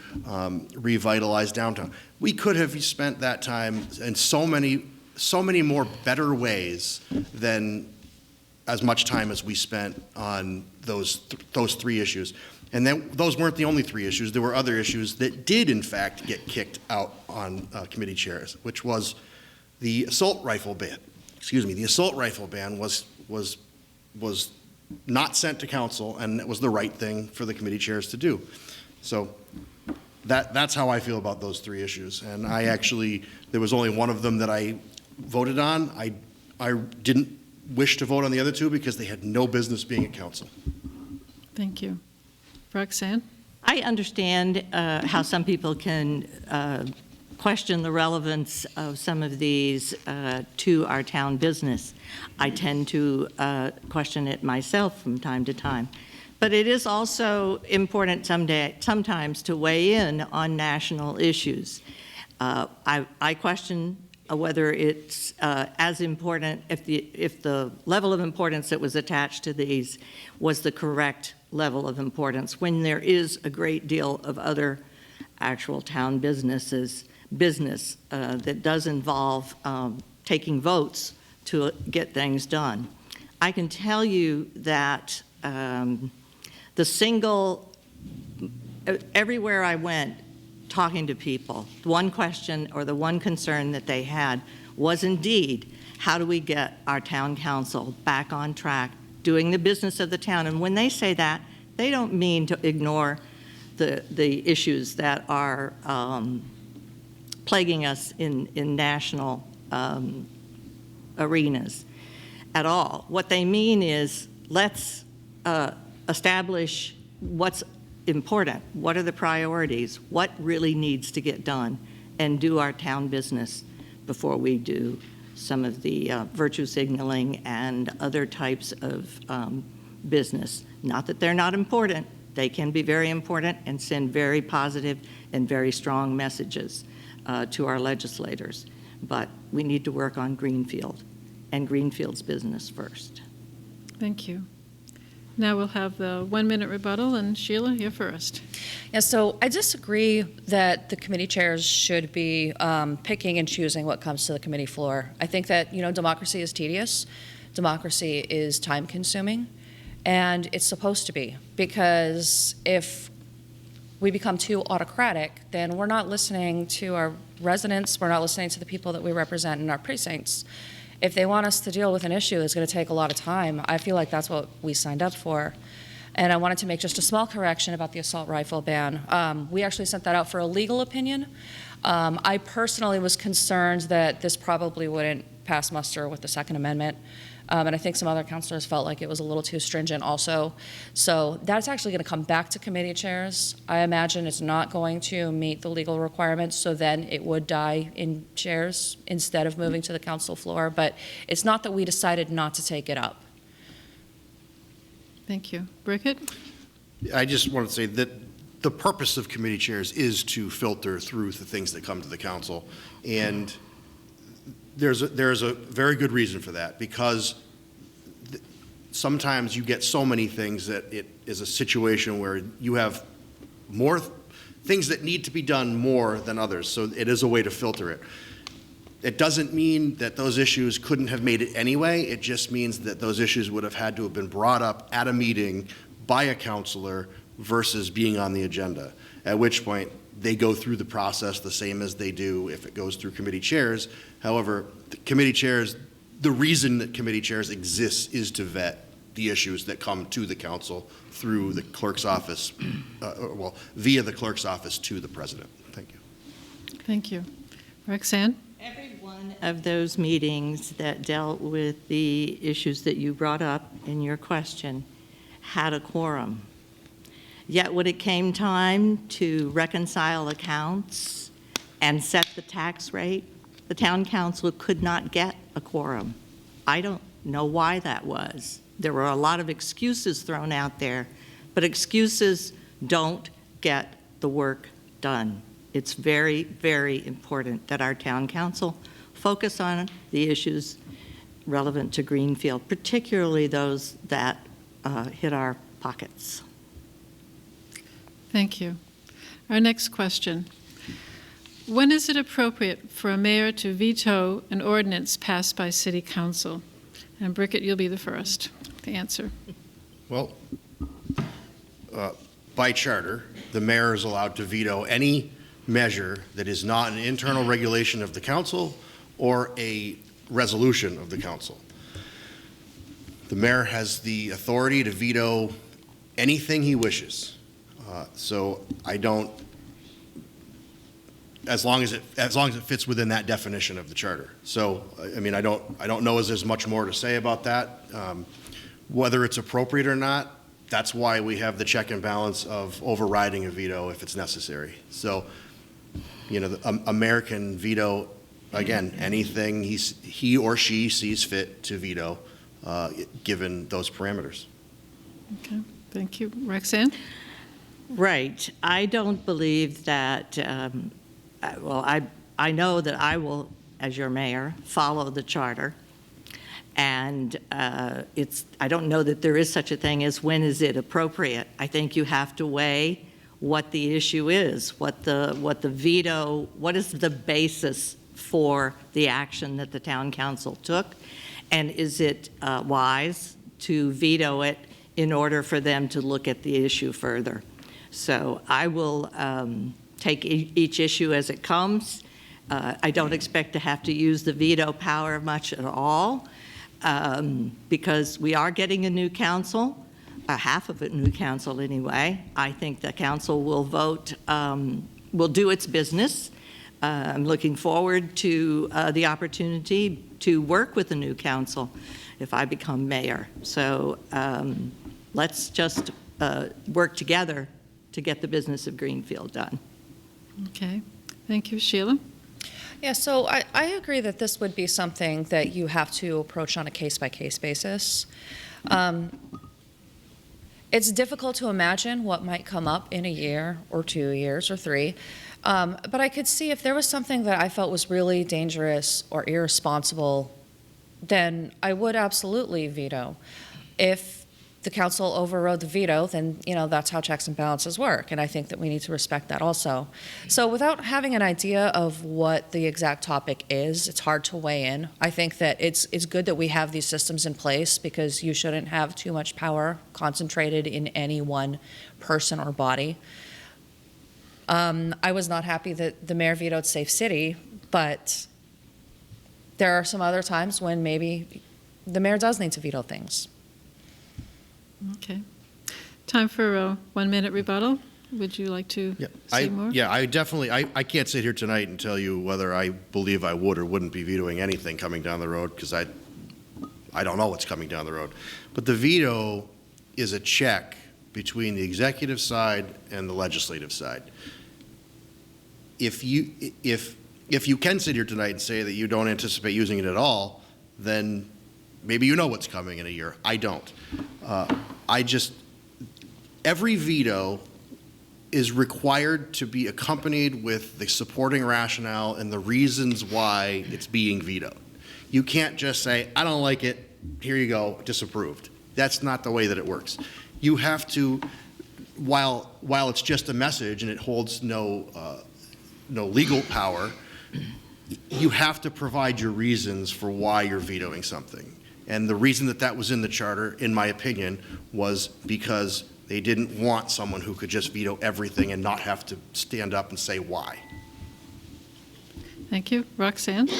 revitalize downtown. We could have spent that time in so many more better ways than as much time as we spent on those three issues. And then those weren't the only three issues. There were other issues that did, in fact, get kicked out on committee chairs, which was the assault rifle ban. Excuse me. The assault rifle ban was not sent to council, and it was the right thing for the committee chairs to do. So that's how I feel about those three issues. And there was only one of them that I voted on. I didn't wish to vote on the other two because they had no business being at council. Thank you. Roxann? I understand how some people can question the relevance of some of these to our town business. I tend to question it myself from time to time. But it is also important sometimes to weigh in on national issues. I question whether it's as important, if the level of importance that was attached to these was the correct level of importance, when there is a great deal of other actual town business that does involve taking votes to get things done. I can tell you that everywhere I went, talking to people, the one question or the one concern that they had was indeed, how do we get our town council back on track, doing the business of the town? And when they say that, they don't mean to ignore the issues that are plaguing us in national arenas at all. What they mean is, let's establish what's important, what are the priorities, what really needs to get done, and do our town business before we do some of the virtue signaling and other types of business. Not that they're not important, they can be very important and send very positive and very strong messages to our legislators. But we need to work on Greenfield and Greenfield's business first. Thank you. Now we'll have the 1-minute rebuttal, and Sheila, you're first. Yeah, so I disagree that the committee chairs should be picking and choosing what comes to the committee floor. I think that, democracy is tedious, democracy is time-consuming, and it's supposed to be, because if we become too autocratic, then we're not listening to our residents, we're not listening to the people that we represent in our precincts. If they want us to deal with an issue that's going to take a lot of time, I feel like that's what we signed up for. And I wanted to make just a small correction about the assault rifle ban. We actually sent that out for a legal opinion. I personally was concerned that this probably wouldn't pass muster with the Second Amendment. And I think some other councilors felt like it was a little too stringent also. So that's actually going to come back to committee chairs. I imagine it's not going to meet the legal requirements, so then it would die in chairs instead of moving to the council floor. But it's not that we decided not to take it up. Thank you. Brickett? I just want to say that the purpose of committee chairs is to filter through the things that come to the council. And there's a very good reason for that, because sometimes you get so many things that it is a situation where you have more things that need to be done more than others. So it is a way to filter it. It doesn't mean that those issues couldn't have made it anyway. It just means that those issues would have had to have been brought up at a meeting by a councilor versus being on the agenda, at which point they go through the process the same as they do if it goes through committee chairs. However, the reason that committee chairs exist is to vet the issues that come to the council through the clerk's office, via the clerk's office to the president. Thank you. Thank you. Roxann? Every one of those meetings that dealt with the issues that you brought up in your question had a quorum. Yet when it came time to reconcile accounts and set the tax rate, the town council could not get a quorum. I don't know why that was. There were a lot of excuses thrown out there, but excuses don't get the work done. It's very, very important that our town council focus on the issues relevant to Greenfield, particularly those that hit our pockets. Thank you. Our next question. When is it appropriate for a mayor to veto an ordinance passed by city council? And Brickett, you'll be the first to answer. Well, by charter, the mayor is allowed to veto any measure that is not an internal regulation of the council or a resolution of the council. The mayor has the authority to veto anything he wishes. So I don't, as long as it fits within that definition of the charter. So I mean, I don't know if there's much more to say about that. Whether it's appropriate or not, that's why we have the check and balance of overriding a veto if it's necessary. So, you know, a mayor can veto, again, anything he or she sees fit to veto, given those parameters. Okay, thank you. Roxann? Right. I don't believe that, well, I know that I will, as your mayor, follow the charter. And I don't know that there is such a thing as when is it appropriate. I think you have to weigh what the issue is, what the veto, what is the basis for the action that the town council took, and is it wise to veto it in order for them to look at the issue further. So I will take each issue as it comes. I don't expect to have to use the veto power much at all. Because we are getting a new council, half of a new council anyway. I think the council will vote, will do its business. I'm looking forward to the opportunity to work with the new council if I become mayor. So let's just work together to get the business of Greenfield done. Okay, thank you. Sheila? Yeah, so I agree that this would be something that you have to approach on a case-by-case basis. It's difficult to imagine what might come up in a year or 2 years or 3, but I could see if there was something that I felt was really dangerous or irresponsible, then I would absolutely veto. If the council overrode the veto, then, you know, that's how checks and balances work, and I think that we need to respect that also. So without having an idea of what the exact topic is, it's hard to weigh in. I think that it's good that we have these systems in place because you shouldn't have too much power concentrated in any one person or body. I was not happy that the mayor vetoed Safe City, but there are some other times when maybe the mayor does need to veto things. Okay. Time for a 1-minute rebuttal. Would you like to say more? Yeah, I definitely, I can't sit here tonight and tell you whether I believe I would or wouldn't be vetoing anything coming down the road because I don't know what's coming down the road. But the veto is a check between the executive side and the legislative side. If you can sit here tonight and say that you don't anticipate using it at all, then maybe you know what's coming in a year. I don't. Every veto is required to be accompanied with the supporting rationale and the reasons why it's being vetoed. You can't just say, I don't like it, here you go, disapproved. That's not the way that it works. You have to, while it's just a message and it holds no legal power, you have to provide your reasons for why you're vetoing something. And the reason that was in the charter, in my opinion, was because they didn't want someone who could just veto everything and not have to stand up and say why. Thank you. Roxann?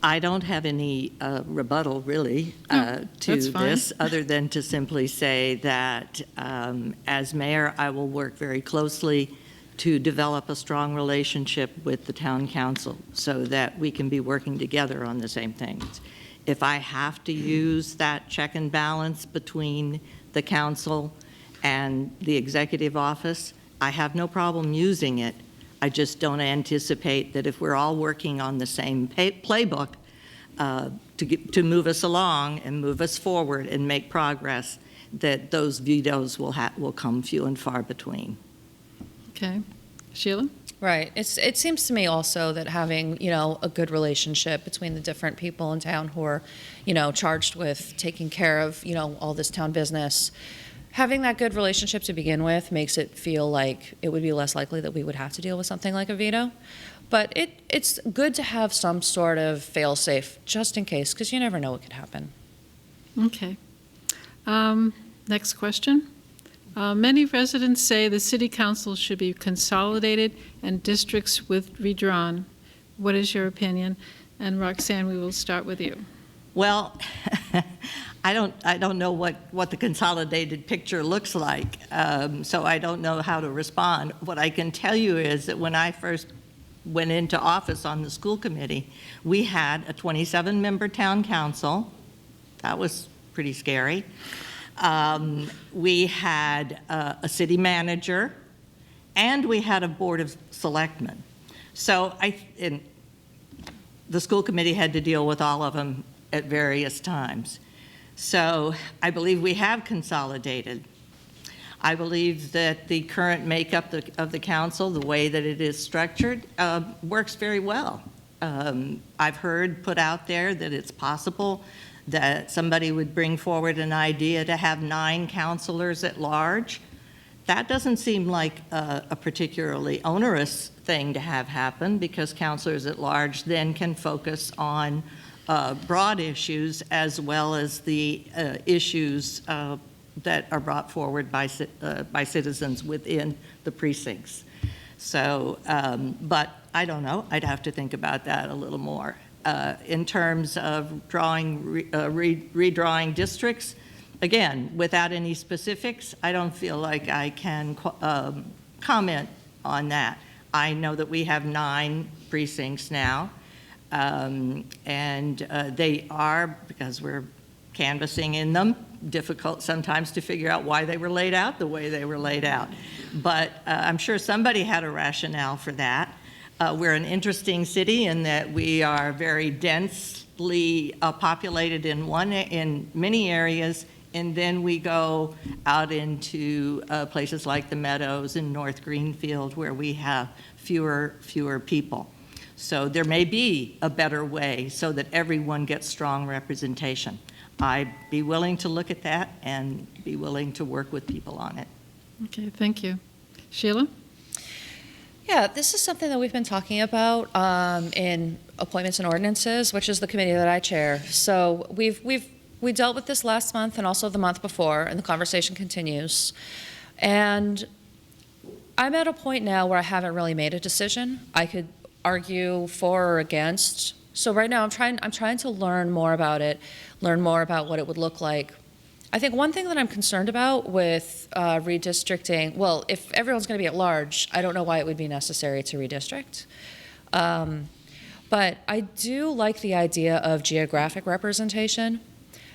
I don't have any rebuttal, really, to this, other than to simply say that as mayor, I will work very closely to develop a strong relationship with the town council so that we can be working together on the same things. If I have to use that check and balance between the council and the executive office, I have no problem using it. I just don't anticipate that if we're all working on the same playbook to move us along and move us forward and make progress, that those vetoes will come few and far between. Okay. Sheila? Right. It seems to me also that having, a good relationship between the different people in town who are, charged with taking care of, all this town business, having that good relationship to begin with makes it feel like it would be less likely that we would have to deal with something like a veto. But it's good to have some sort of fail-safe just in case, because you never know what could happen. Okay. Next question. Many residents say the city council should be consolidated and districts redrawn. What is your opinion? And Roxann, we will start with you. Well, I don't know what the consolidated picture looks like, so I don't know how to respond. What I can tell you is that when I first went into office on the school committee, we had a 27-member town council. That was pretty scary. We had a city manager, and we had a board of selectmen. So the school committee had to deal with all of them at various times. So I believe we have consolidated. I believe that the current makeup of the council, the way that it is structured, works very well. I've heard put out there that it's possible that somebody would bring forward an idea to have 9 counselors at large. That doesn't seem like a particularly onerous thing to have happen, because counselors at large then can focus on broad issues as well as the issues that are brought forward by citizens within the precincts. So, but I don't know. I'd have to think about that a little more. In terms of redrawing districts, again, without any specifics, I don't feel like I can comment on that. I know that we have 9 precincts now, and they are, because we're canvassing in them, difficult sometimes to figure out why they were laid out the way they were laid out. But I'm sure somebody had a rationale for that. We're an interesting city in that we are very densely populated in many areas, and then we go out into places like the Meadows and North Greenfield, where we have fewer people. So there may be a better way so that everyone gets strong representation. I'd be willing to look at that and be willing to work with people on it. Okay, thank you. Sheila? Yeah, this is something that we've been talking about in appointments and ordinances, which is the committee that I chair. So we dealt with this last month and also the month before, and the conversation continues. And I'm at a point now where I haven't really made a decision. I could argue for or against. So right now I'm trying to learn more about it, learn more about what it would look like. I think one thing that I'm concerned about with redistricting, well, if everyone's going to be at large, I don't know why it would be necessary to redistrict. But I do like the idea of geographic representation.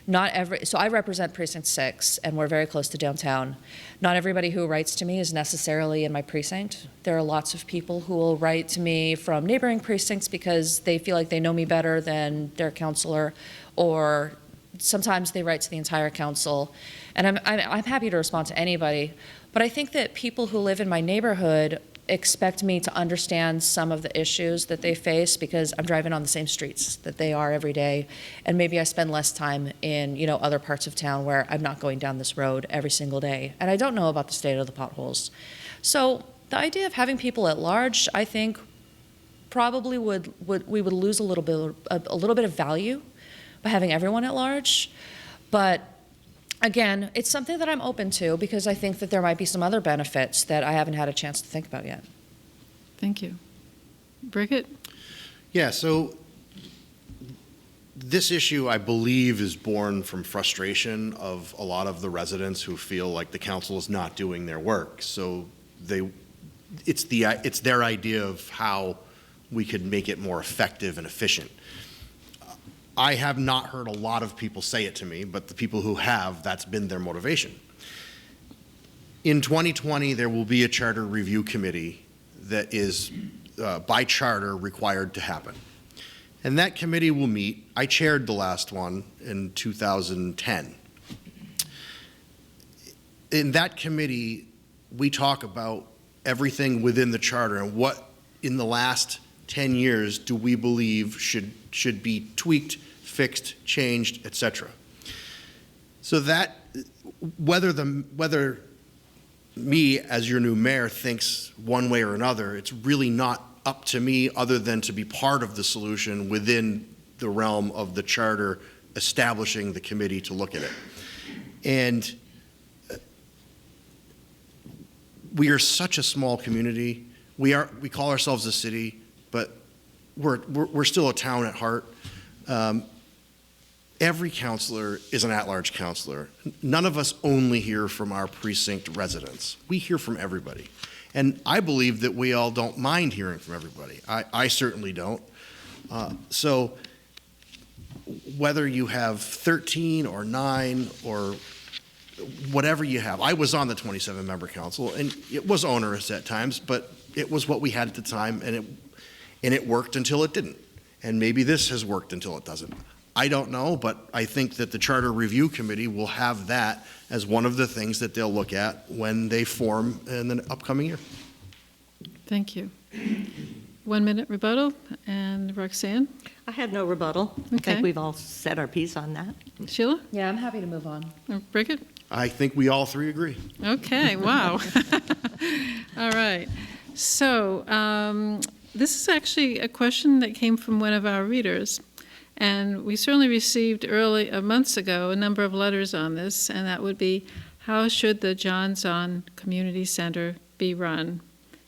So I represent Precinct 6, and we're very close to downtown. Not everybody who writes to me is necessarily in my precinct. There are lots of people who will write to me from neighboring precincts because they feel like they know me better than their counselor, or sometimes they write to the entire council. And I'm happy to respond to anybody. But I think that people who live in my neighborhood expect me to understand some of the issues that they face because I'm driving on the same streets that they are every day, and maybe I spend less time in other parts of town where I'm not going down this road every single day, and I don't know about the state of the potholes. So the idea of having people at large, I think, probably we would lose a little bit of value by having everyone at large. But again, it's something that I'm open to because I think that there might be some other benefits that I haven't had a chance to think about yet. Thank you. Brickett? Yeah, so this issue, I believe, is born from frustration of a lot of the residents who feel like the council is not doing their work. So it's their idea of how we could make it more effective and efficient. I have not heard a lot of people say it to me, but the people who have, that's been their motivation. In 2020, there will be a charter review committee that is, by charter, required to happen. And that committee will meet. I chaired the last one in 2010. In that committee, we talk about everything within the charter and what in the last 10 years do we believe should be tweaked, fixed, changed, etc. So that whether me as your new mayor thinks one way or another, it's really not up to me other than to be part of the solution within the realm of the charter establishing the committee to look at it. And we are such a small community. We call ourselves a city, but we're still a town at heart. Every counselor is an at-large counselor. None of us only hear from our precinct residents. We hear from everybody. And I believe that we all don't mind hearing from everybody. I certainly don't. So whether you have 13 or 9 or whatever you have, I was on the 27-member council, and it was onerous at times, but it was what we had at the time, and it worked until it didn't. And maybe this has worked until it doesn't. I don't know, but I think that the Charter Review Committee will have that as one of the things that they'll look at when they form in the upcoming year. Thank you. 1 minute rebuttal, and Roxann? I had no rebuttal. I Okay. think we've all said our piece on that. Sheila? Yeah, I'm happy to move on. Brickett? I think we all three agree. Okay, wow. All right. So this is actually a question that came from one of our readers. And we certainly received months ago, a number of letters on this, and that would be, how should the John Zahn Community Center be run?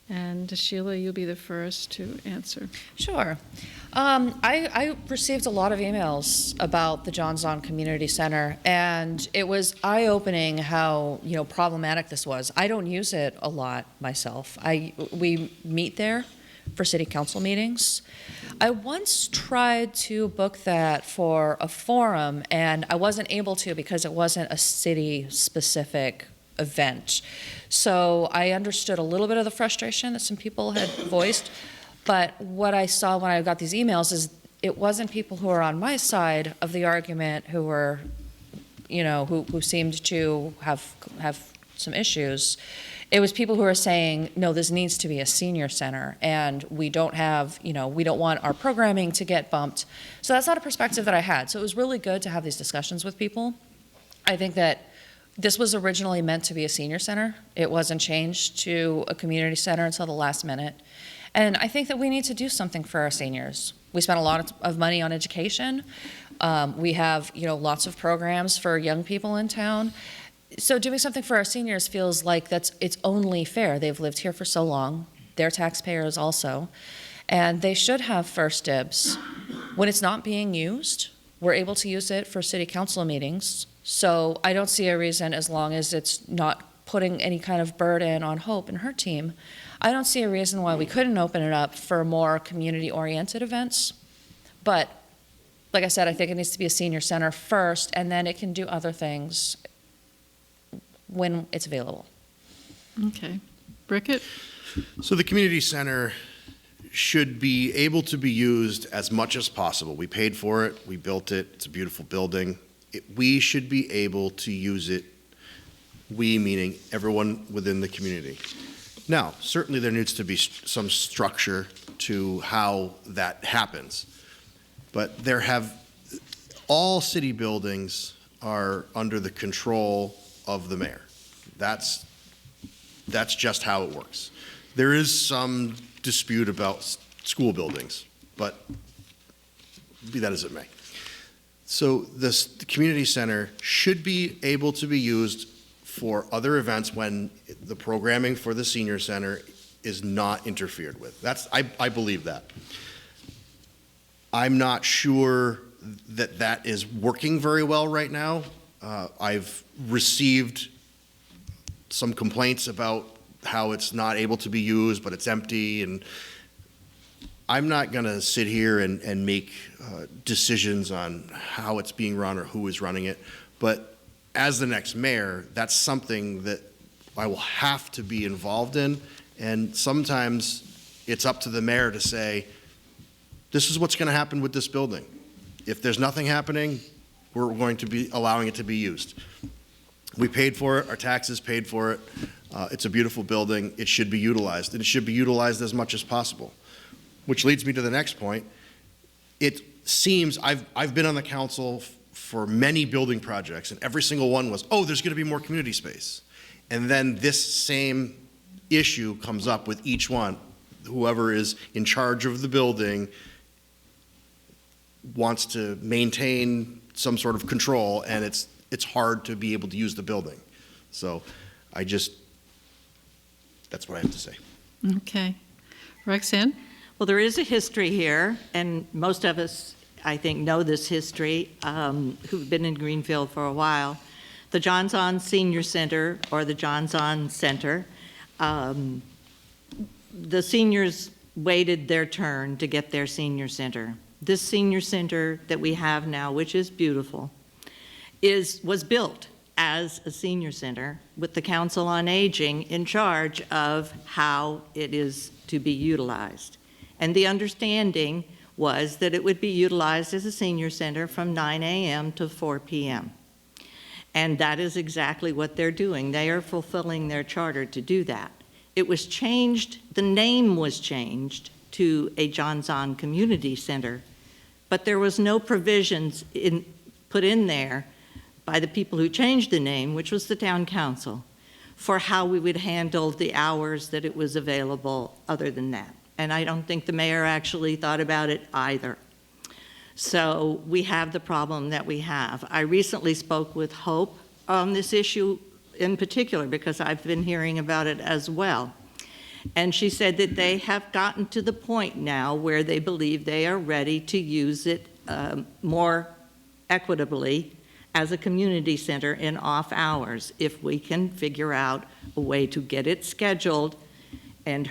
And Sheila, you'll be the first to answer. Sure. I received a lot of emails about the John Zahn Community Center, and it was eye-opening how problematic this was. I don't use it a lot myself. We meet there for city council meetings. I once tried to book that for a forum, and I wasn't able to because it wasn't a city-specific event. So I understood a little bit of the frustration that some people had voiced, but what I saw when I got these emails is it wasn't people who were on my side of the argument who were, who seemed to have some issues. It was people who were saying, no, this needs to be a senior center, and we don't want our programming to get bumped. So that's not a perspective that I had. So it was really good to have these discussions with people. I think that this was originally meant to be a senior center. It wasn't changed to a community center until the last minute. And I think that we need to do something for our seniors. We spend a lot of money on education. We have, lots of programs for young people in town. So doing something for our seniors feels like it's only fair. They've lived here for so long. They're taxpayers also. And they should have first dibs. When it's not being used, we're able to use it for city council meetings. So I don't see a reason, as long as it's not putting any kind of burden on Hope and her team, I don't see a reason why we couldn't open it up for more community-oriented events. But like I said, I think it needs to be a senior center first, and then it can do other things when it's available. Okay. Brickett? So the community center should be able to be used as much as possible. We paid for it, we built it, it's a beautiful building. We should be able to use it, we meaning everyone within the community. Now, certainly there needs to be some structure to how that happens. But all city buildings are under the control of the mayor. That's just how it works. There is some dispute about school buildings, but be that as it may. So the community center should be able to be used for other events when the programming for the senior center is not interfered with. I believe that. I'm not sure that is working very well right now. I've received some complaints about how it's not able to be used, but it's empty, and I'm not going to sit here and make decisions on how it's being run or who is running it, but as the next mayor, that's something that I will have to be involved in, and sometimes it's up to the mayor to say, this is what's going to happen with this building. If there's nothing happening, we're going to be allowing it to be used. We paid for it, our taxes paid for it. It's a beautiful building. It should be utilized, and it should be utilized as much as possible. Which leads me to the next point. It seems, I've been on the council for many building projects, and every single one was, oh, there's gonna be more community space. And then this same issue comes up with each one. Whoever is in charge of the building wants to maintain some sort of control, and it's hard to be able to use the building. So that's what I have to say. Okay. Roxann? Well, there is a history here, and most of us, I think, know this history, who've been in Greenfield for a while. The Johns On Senior Center, or the Johns On Center, the seniors waited their turn to get their senior center. This senior center that we have now, which is beautiful, was built as a senior center with the Council on Aging in charge of how it is to be utilized. And the understanding was that it would be utilized as a senior center from 9 a.m. to 4 p.m. And that is exactly what they're doing. They are fulfilling their charter to do that. It was changed, the name was changed to a Johns On Community Center, but there was no provisions put in there by the people who changed the name, which was the town council, for how we would handle the hours that it was available other than that. And I don't think the mayor actually thought about it either. So we have the problem that we have. I recently spoke with Hope on this issue in particular because I've been hearing about it as well. And she said that they have gotten to the point now where they believe they are ready to use it more equitably as a community center in off hours if we can figure out a way to get it scheduled. And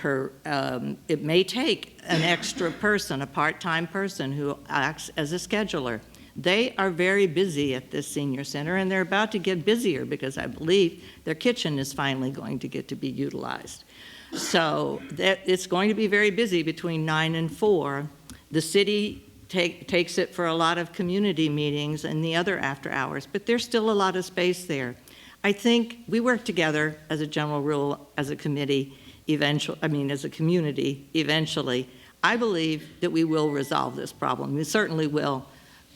it may take an extra person, a part-time person who acts as a scheduler. They are very busy at this senior center, and they're about to get busier because I believe their kitchen is finally going to get to be utilized. So it's going to be very busy between 9 and 4. The city takes it for a lot of community meetings and the other after hours, but there's still a lot of space there. I think we work together as a general rule, as a committee, as a community, eventually. I believe that we will resolve this problem. We certainly will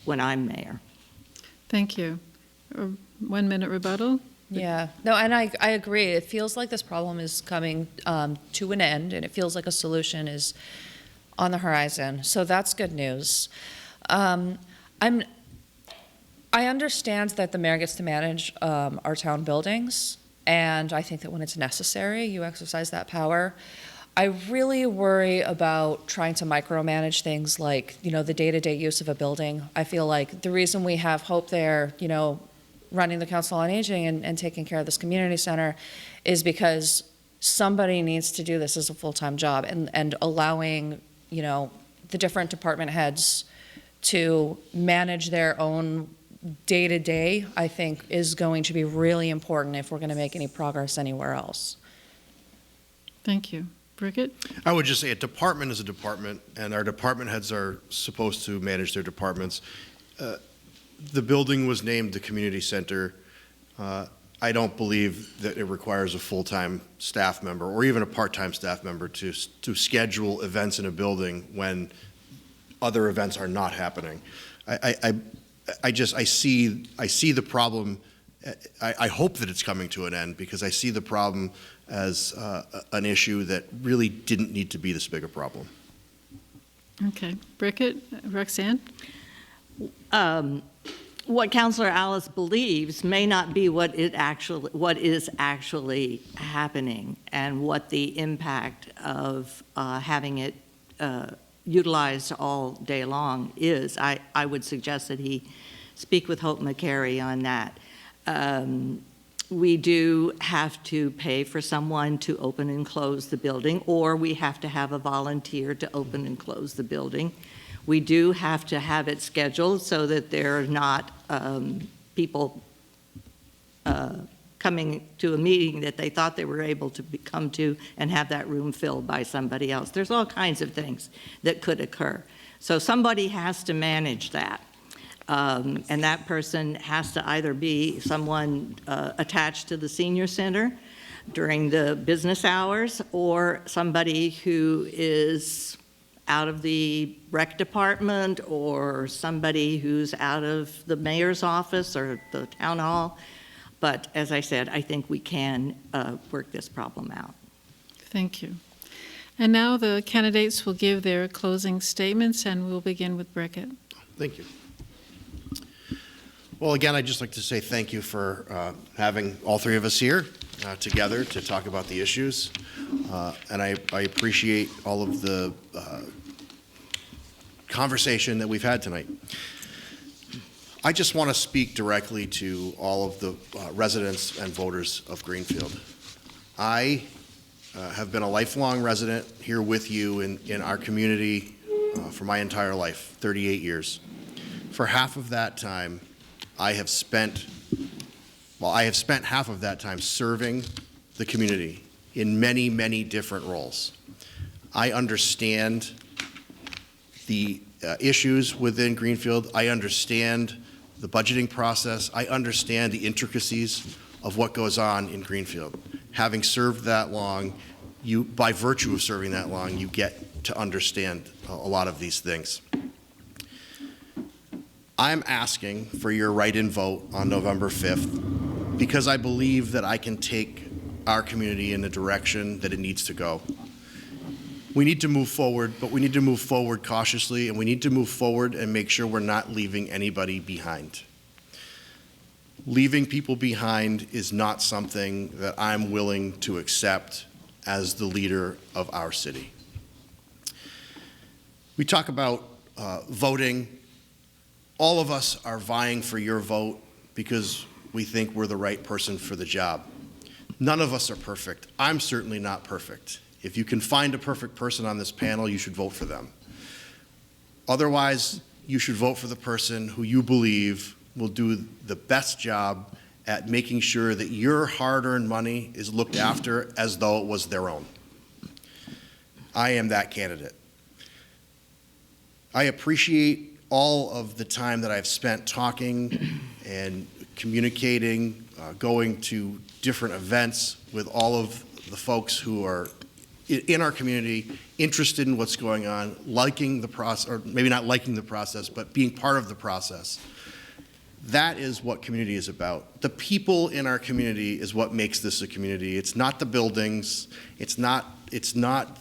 when I'm mayor. Thank you. 1 minute rebuttal? Yeah, no, and I agree. It feels like this problem is coming to an end, and it feels like a solution is on the horizon. So that's good news. I understand that the mayor gets to manage our town buildings, and I think that when it's necessary, you exercise that power. I really worry about trying to micromanage things like, the day-to-day use of a building. I feel like the reason we have Hope there, running the Council on Aging and taking care of this community center is because somebody needs to do this as a full-time job, and allowing, the different department heads to manage their own day-to-day, I think, is going to be really important if we're going to make any progress anywhere else. Thank you. Brickett? I would just say a department is a department, and our department heads are supposed to manage their departments. The building was named the community center. I don't believe that it requires a full-time staff member or even a part-time staff member to schedule events in a building when other events are not happening. I see the problem. I hope that it's coming to an end because I see the problem as an issue that really didn't need to be this big a problem. Okay. Brickett? Roxann? What Councilor Allis believes may not be what is actually happening, and what the impact of having it utilized all day long is. I would suggest that he speak with Hope McCary on that. We do have to pay for someone to open and close the building, or we have to have a volunteer to open and close the building. We do have to have it scheduled so that there are not people coming to a meeting that they thought they were able to come to and have that room filled by somebody else. There's all kinds of things that could occur. So somebody has to manage that. And that person has to either be someone attached to the senior center during the business hours, or somebody who is out of the rec department, or somebody who's out of the mayor's office or the town hall. But as I said, I think we can work this problem out. Thank you. And now the candidates will give their closing statements, and we'll begin with Brickett. Thank you. Well, again, I'd just like to say thank you for having all three of us here together to talk about the issues. And I appreciate all of the conversation that we've had tonight. I just want to speak directly to all of the residents and voters of Greenfield. I have been a lifelong resident here with you in our community for my entire life, 38 years. For half of that time, I have spent half of that time serving the community in many, many different roles. I understand the issues within Greenfield. I understand the budgeting process. I understand the intricacies of what goes on in Greenfield. Having served that long, by virtue of serving that long, you get to understand a lot of these things. I'm asking for your write-in vote on November 5th because I believe that I can take our community in the direction that it needs to go. We need to move forward, but we need to move forward cautiously, and we need to move forward and make sure we're not leaving anybody behind. Leaving people behind is not something that I'm willing to accept as the leader of our city. We talk about voting. All of us are vying for your vote because we think we're the right person for the job. None of us are perfect. I'm certainly not perfect. If you can find a perfect person on this panel, you should vote for them. Otherwise, you should vote for the person who you believe will do the best job at making sure that your hard-earned money is looked after as though it was their own. I am that candidate. I appreciate all of the time that I've spent talking and communicating, going to different events with all of the folks who are in our community, interested in what's going on, liking the process, or maybe not liking the process, but being part of the process. That is what community is about. The people in our community is what makes this a community. It's not the buildings. It's not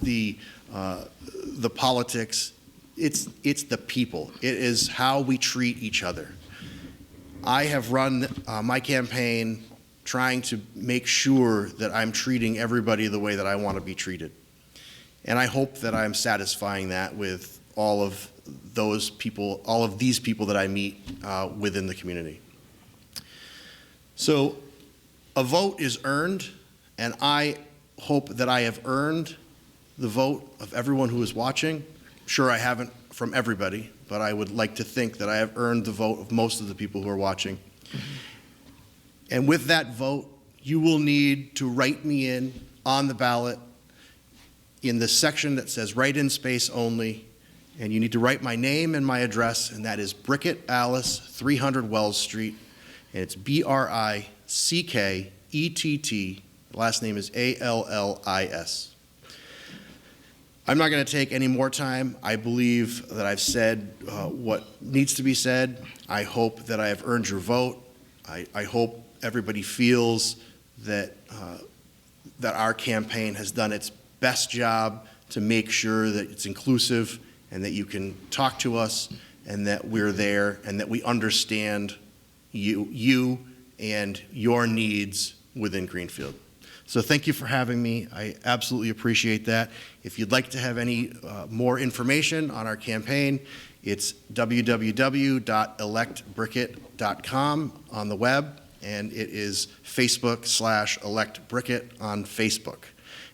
the politics. It's the people. It is how we treat each other. I have run my campaign trying to make sure that I'm treating everybody the way that I want to be treated. And I hope that I'm satisfying that with all of those people, all of these people that I meet within the community. So a vote is earned, and I hope that I have earned the vote of everyone who is watching. Sure, I haven't from everybody, but I would like to think that I have earned the vote of most of the people who are watching. And with that vote, you will need to write me in on the ballot in the section that says write-in space only, and you need to write my name and my address, and that is Brickett Allis, 300 Wells Street, and it's Brickett, last name is Allis. I'm not going to take any more time. I believe that I've said what needs to be said. I hope that I have earned your vote. I hope everybody feels that that our campaign has done its best job to make sure that it's inclusive and that you can talk to us and that we're there and that we understand you and your needs within Greenfield. So thank you for having me. I absolutely appreciate that. If you'd like to have any more information on our campaign, it's www.electbrickett.com on the web, and it is Facebook/electbrickett on Facebook.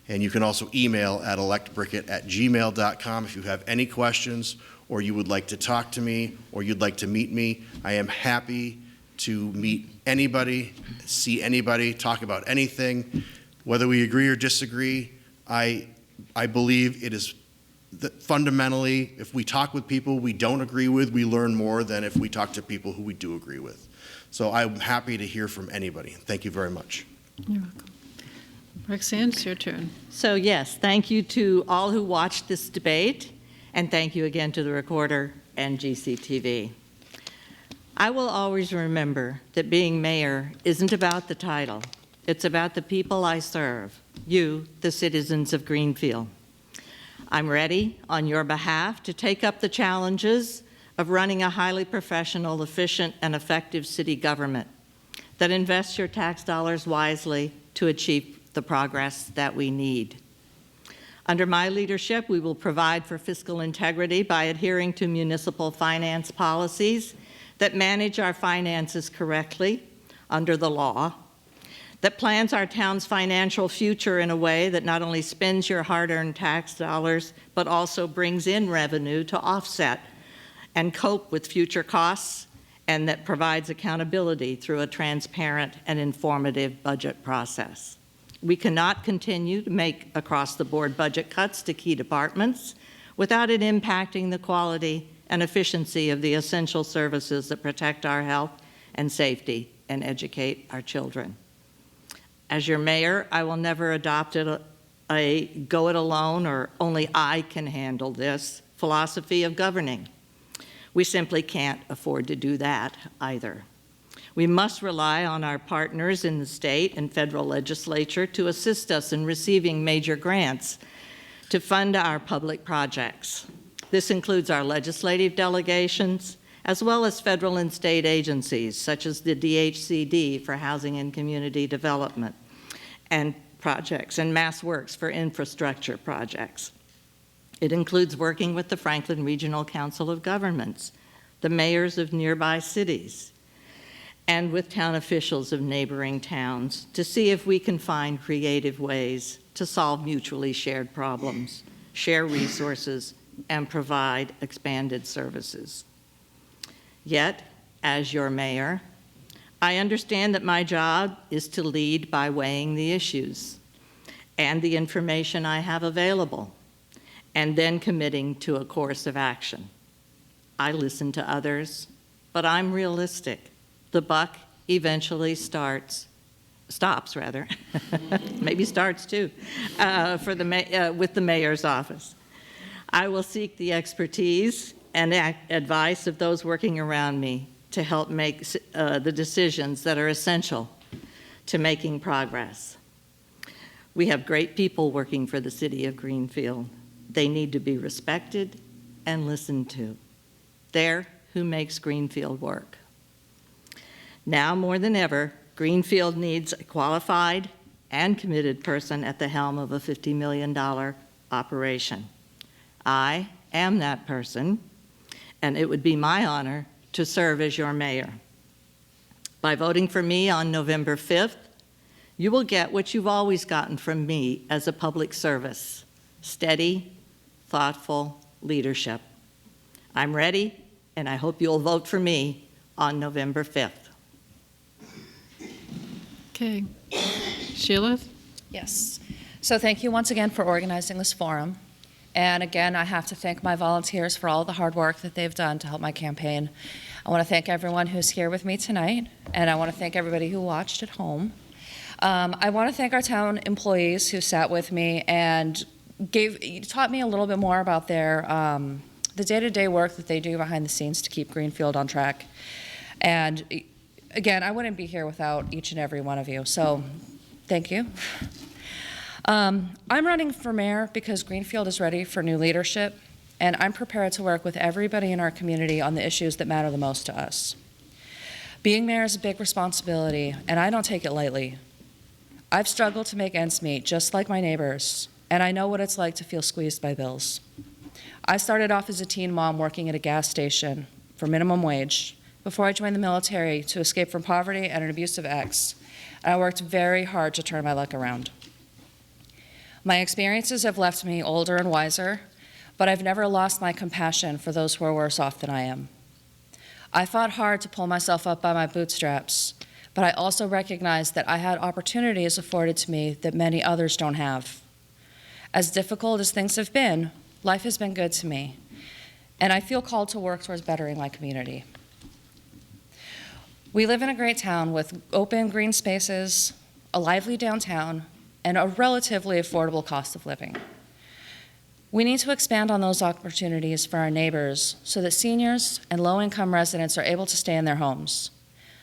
And you can also email at electbrickett@gmail.com if you have any questions or you would like to talk to me or you'd like to meet me. I am happy to meet anybody, see anybody, talk about anything. Whether we agree or disagree, I believe it is that fundamentally, if we talk with people we don't agree with, we learn more than if we talk to people who we do agree with. So I'm happy to hear from anybody. Thank you very much. You're welcome. Roxann, it's your turn. So yes, thank you to all who watched this debate, and thank you again to the Recorder and GCTV. I will always remember that being mayor isn't about the title. It's about the people I serve, you, the citizens of Greenfield. I'm ready, on your behalf, to take up the challenges of running a highly professional, efficient, and effective city government that invests your tax dollars wisely to achieve the progress that we need. Under my leadership, we will provide for fiscal integrity by adhering to municipal finance policies that manage our finances correctly under the law, that plans our town's financial future in a way that not only spends your hard-earned tax dollars, but also brings in revenue to offset and cope with future costs, and that provides accountability through a transparent and informative budget process. We cannot continue to make across-the-board budget cuts to key departments without it impacting the quality and efficiency of the essential services that protect our health and safety and educate our children. As your mayor, I will never adopt a go it alone or only I can handle this philosophy of governing. We simply can't afford to do that either. We must rely on our partners in the state and federal legislature to assist us in receiving major grants to fund our public projects. This includes our legislative delegations, as well as federal and state agencies, such as the DHCD for Housing and Community Development and projects, and Mass Works for infrastructure projects. It includes working with the Franklin Regional Council of Governments, the mayors of nearby cities, and with town officials of neighboring towns to see if we can find creative ways to solve mutually shared problems, share resources, and provide expanded services. Yet, as your mayor, I understand that my job is to lead by weighing the issues and the information I have available, and then committing to a course of action. I listen to others, but I'm realistic. The buck eventually stops, maybe starts too, with the mayor's office. I will seek the expertise and advice of those working around me to help make the decisions that are essential to making progress. We have great people working for the city of Greenfield. They need to be respected and listened to. They're who makes Greenfield work. Now more than ever, Greenfield needs a qualified and committed person at the helm of a $50 million operation. I am that person, and it would be my honor to serve as your mayor. By voting for me on November 5th, you will get what you've always gotten from me as a public service: steady, thoughtful leadership. I'm ready, and I hope you'll vote for me on November 5th. Okay. Sheila? Yes. So thank you once again for organizing this forum. And again, I have to thank my volunteers for all the hard work that they've done to help my campaign. I want to thank everyone who's here with me tonight, and I want to thank everybody who watched at home. I want to thank our town employees who sat with me and taught me a little bit more about the day-to-day work that they do behind the scenes to keep Greenfield on track. And again, I wouldn't be here without each and every one of you, so thank you. I'm running for mayor because Greenfield is ready for new leadership, and I'm prepared to work with everybody in our community on the issues that matter the most to us. Being mayor is a big responsibility, and I don't take it lightly. I've struggled to make ends meet, just like my neighbors, and I know what it's like to feel squeezed by bills. I started off as a teen mom working at a gas station for minimum wage before I joined the military to escape from poverty and an abusive ex, and I worked very hard to turn my luck around. My experiences have left me older and wiser, but I've never lost my compassion for those who are worse off than I am. I fought hard to pull myself up by my bootstraps, but I also recognized that I had opportunities afforded to me that many others don't have. As difficult as things have been, Life has been good to me, and I feel called to work towards bettering my community. We live in a great town with open green spaces, a lively downtown, and a relatively affordable cost of living. We need to expand on those opportunities for our neighbors so that seniors and low-income residents are able to stay in their homes,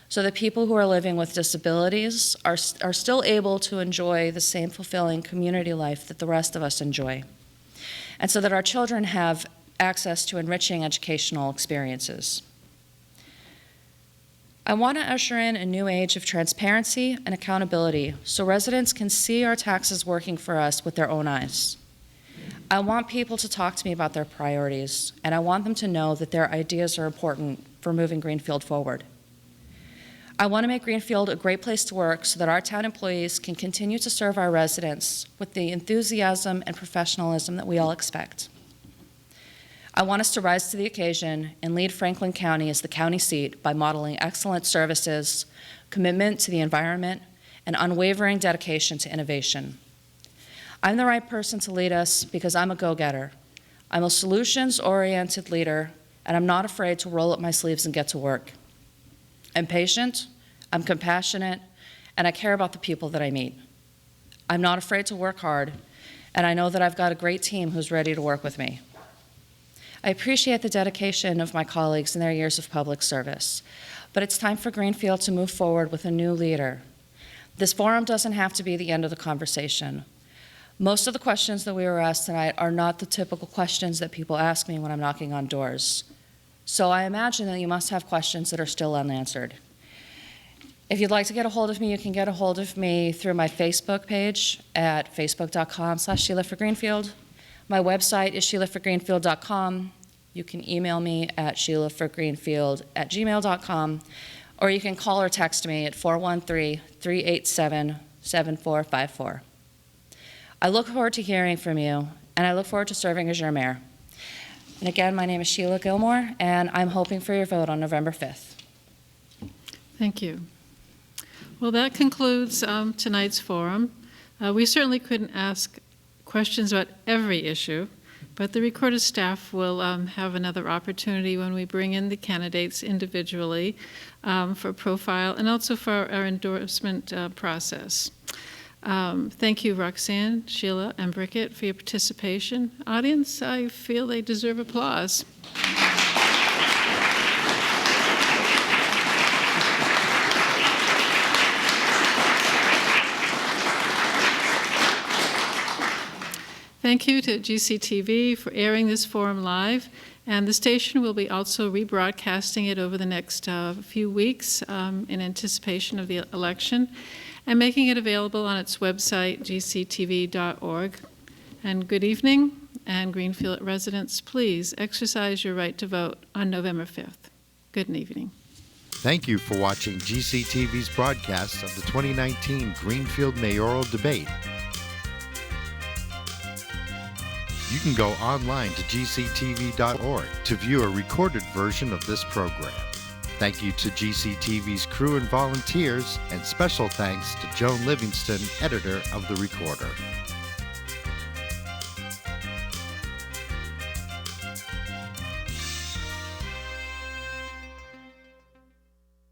so that people who are living with disabilities are still able to enjoy the same fulfilling community life that the rest of us enjoy, and so that our children have access to enriching educational experiences. I want to usher in a new age of transparency and accountability so residents can see our taxes working for us with their own eyes. I want people to talk to me about their priorities, and I want them to know that their ideas are important for moving Greenfield forward. I want to make Greenfield a great place to work so that our town employees can continue to serve our residents with the enthusiasm and professionalism that we all expect. I want us to rise to the occasion and lead Franklin County as the county seat by modeling excellent services, commitment to the environment, and unwavering dedication to innovation. I'm the right person to lead us because I'm a go-getter. I'm a solutions-oriented leader, and I'm not afraid to roll up my sleeves and get to work. I'm patient, I'm compassionate, and I care about the people that I meet. I'm not afraid to work hard, and I know that I've got a great team who's ready to work with me. I appreciate the dedication of my colleagues in their years of public service, but it's time for Greenfield to move forward with a new leader. This forum doesn't have to be the end of the conversation. Most of the questions that we were asked tonight are not the typical questions that people ask me when I'm knocking on doors. So I imagine that you must have questions that are still unanswered. If you'd like to get a hold of me, you can get a hold of me through my Facebook page at facebook.com/Sheila for Greenfield. My website is sheilaforgreenfield.com. You can email me at sheilaforgreenfield@gmail.com, or you can call or text me at 413-387-7454. I look forward to hearing from you, and I look forward to serving as your mayor. And again, my name is Sheila Gilmour, and I'm hoping for your vote on November 5th. Thank you. Well, that concludes tonight's forum. We certainly couldn't ask questions about every issue, but the Recorder staff will have another opportunity when we bring in the candidates individually for profile and also for our endorsement process. Thank you, Roxann, Sheila, and Brickett for your participation. Audience, I feel they deserve applause. Thank you to GCTV for airing this forum live, and the station will be also rebroadcasting it over the next few weeks in anticipation of the election, and making it available on its website, gctv.org. And good evening, and Greenfield residents, please exercise your right to vote on November 5th. Good evening. Thank you for watching GCTV's broadcast of the 2019 Greenfield Mayoral Debate. You can go online to gctv.org to view a recorded version of this program. Thank you to GCTV's crew and volunteers, and special thanks to Joan Livingston, editor of The Recorder.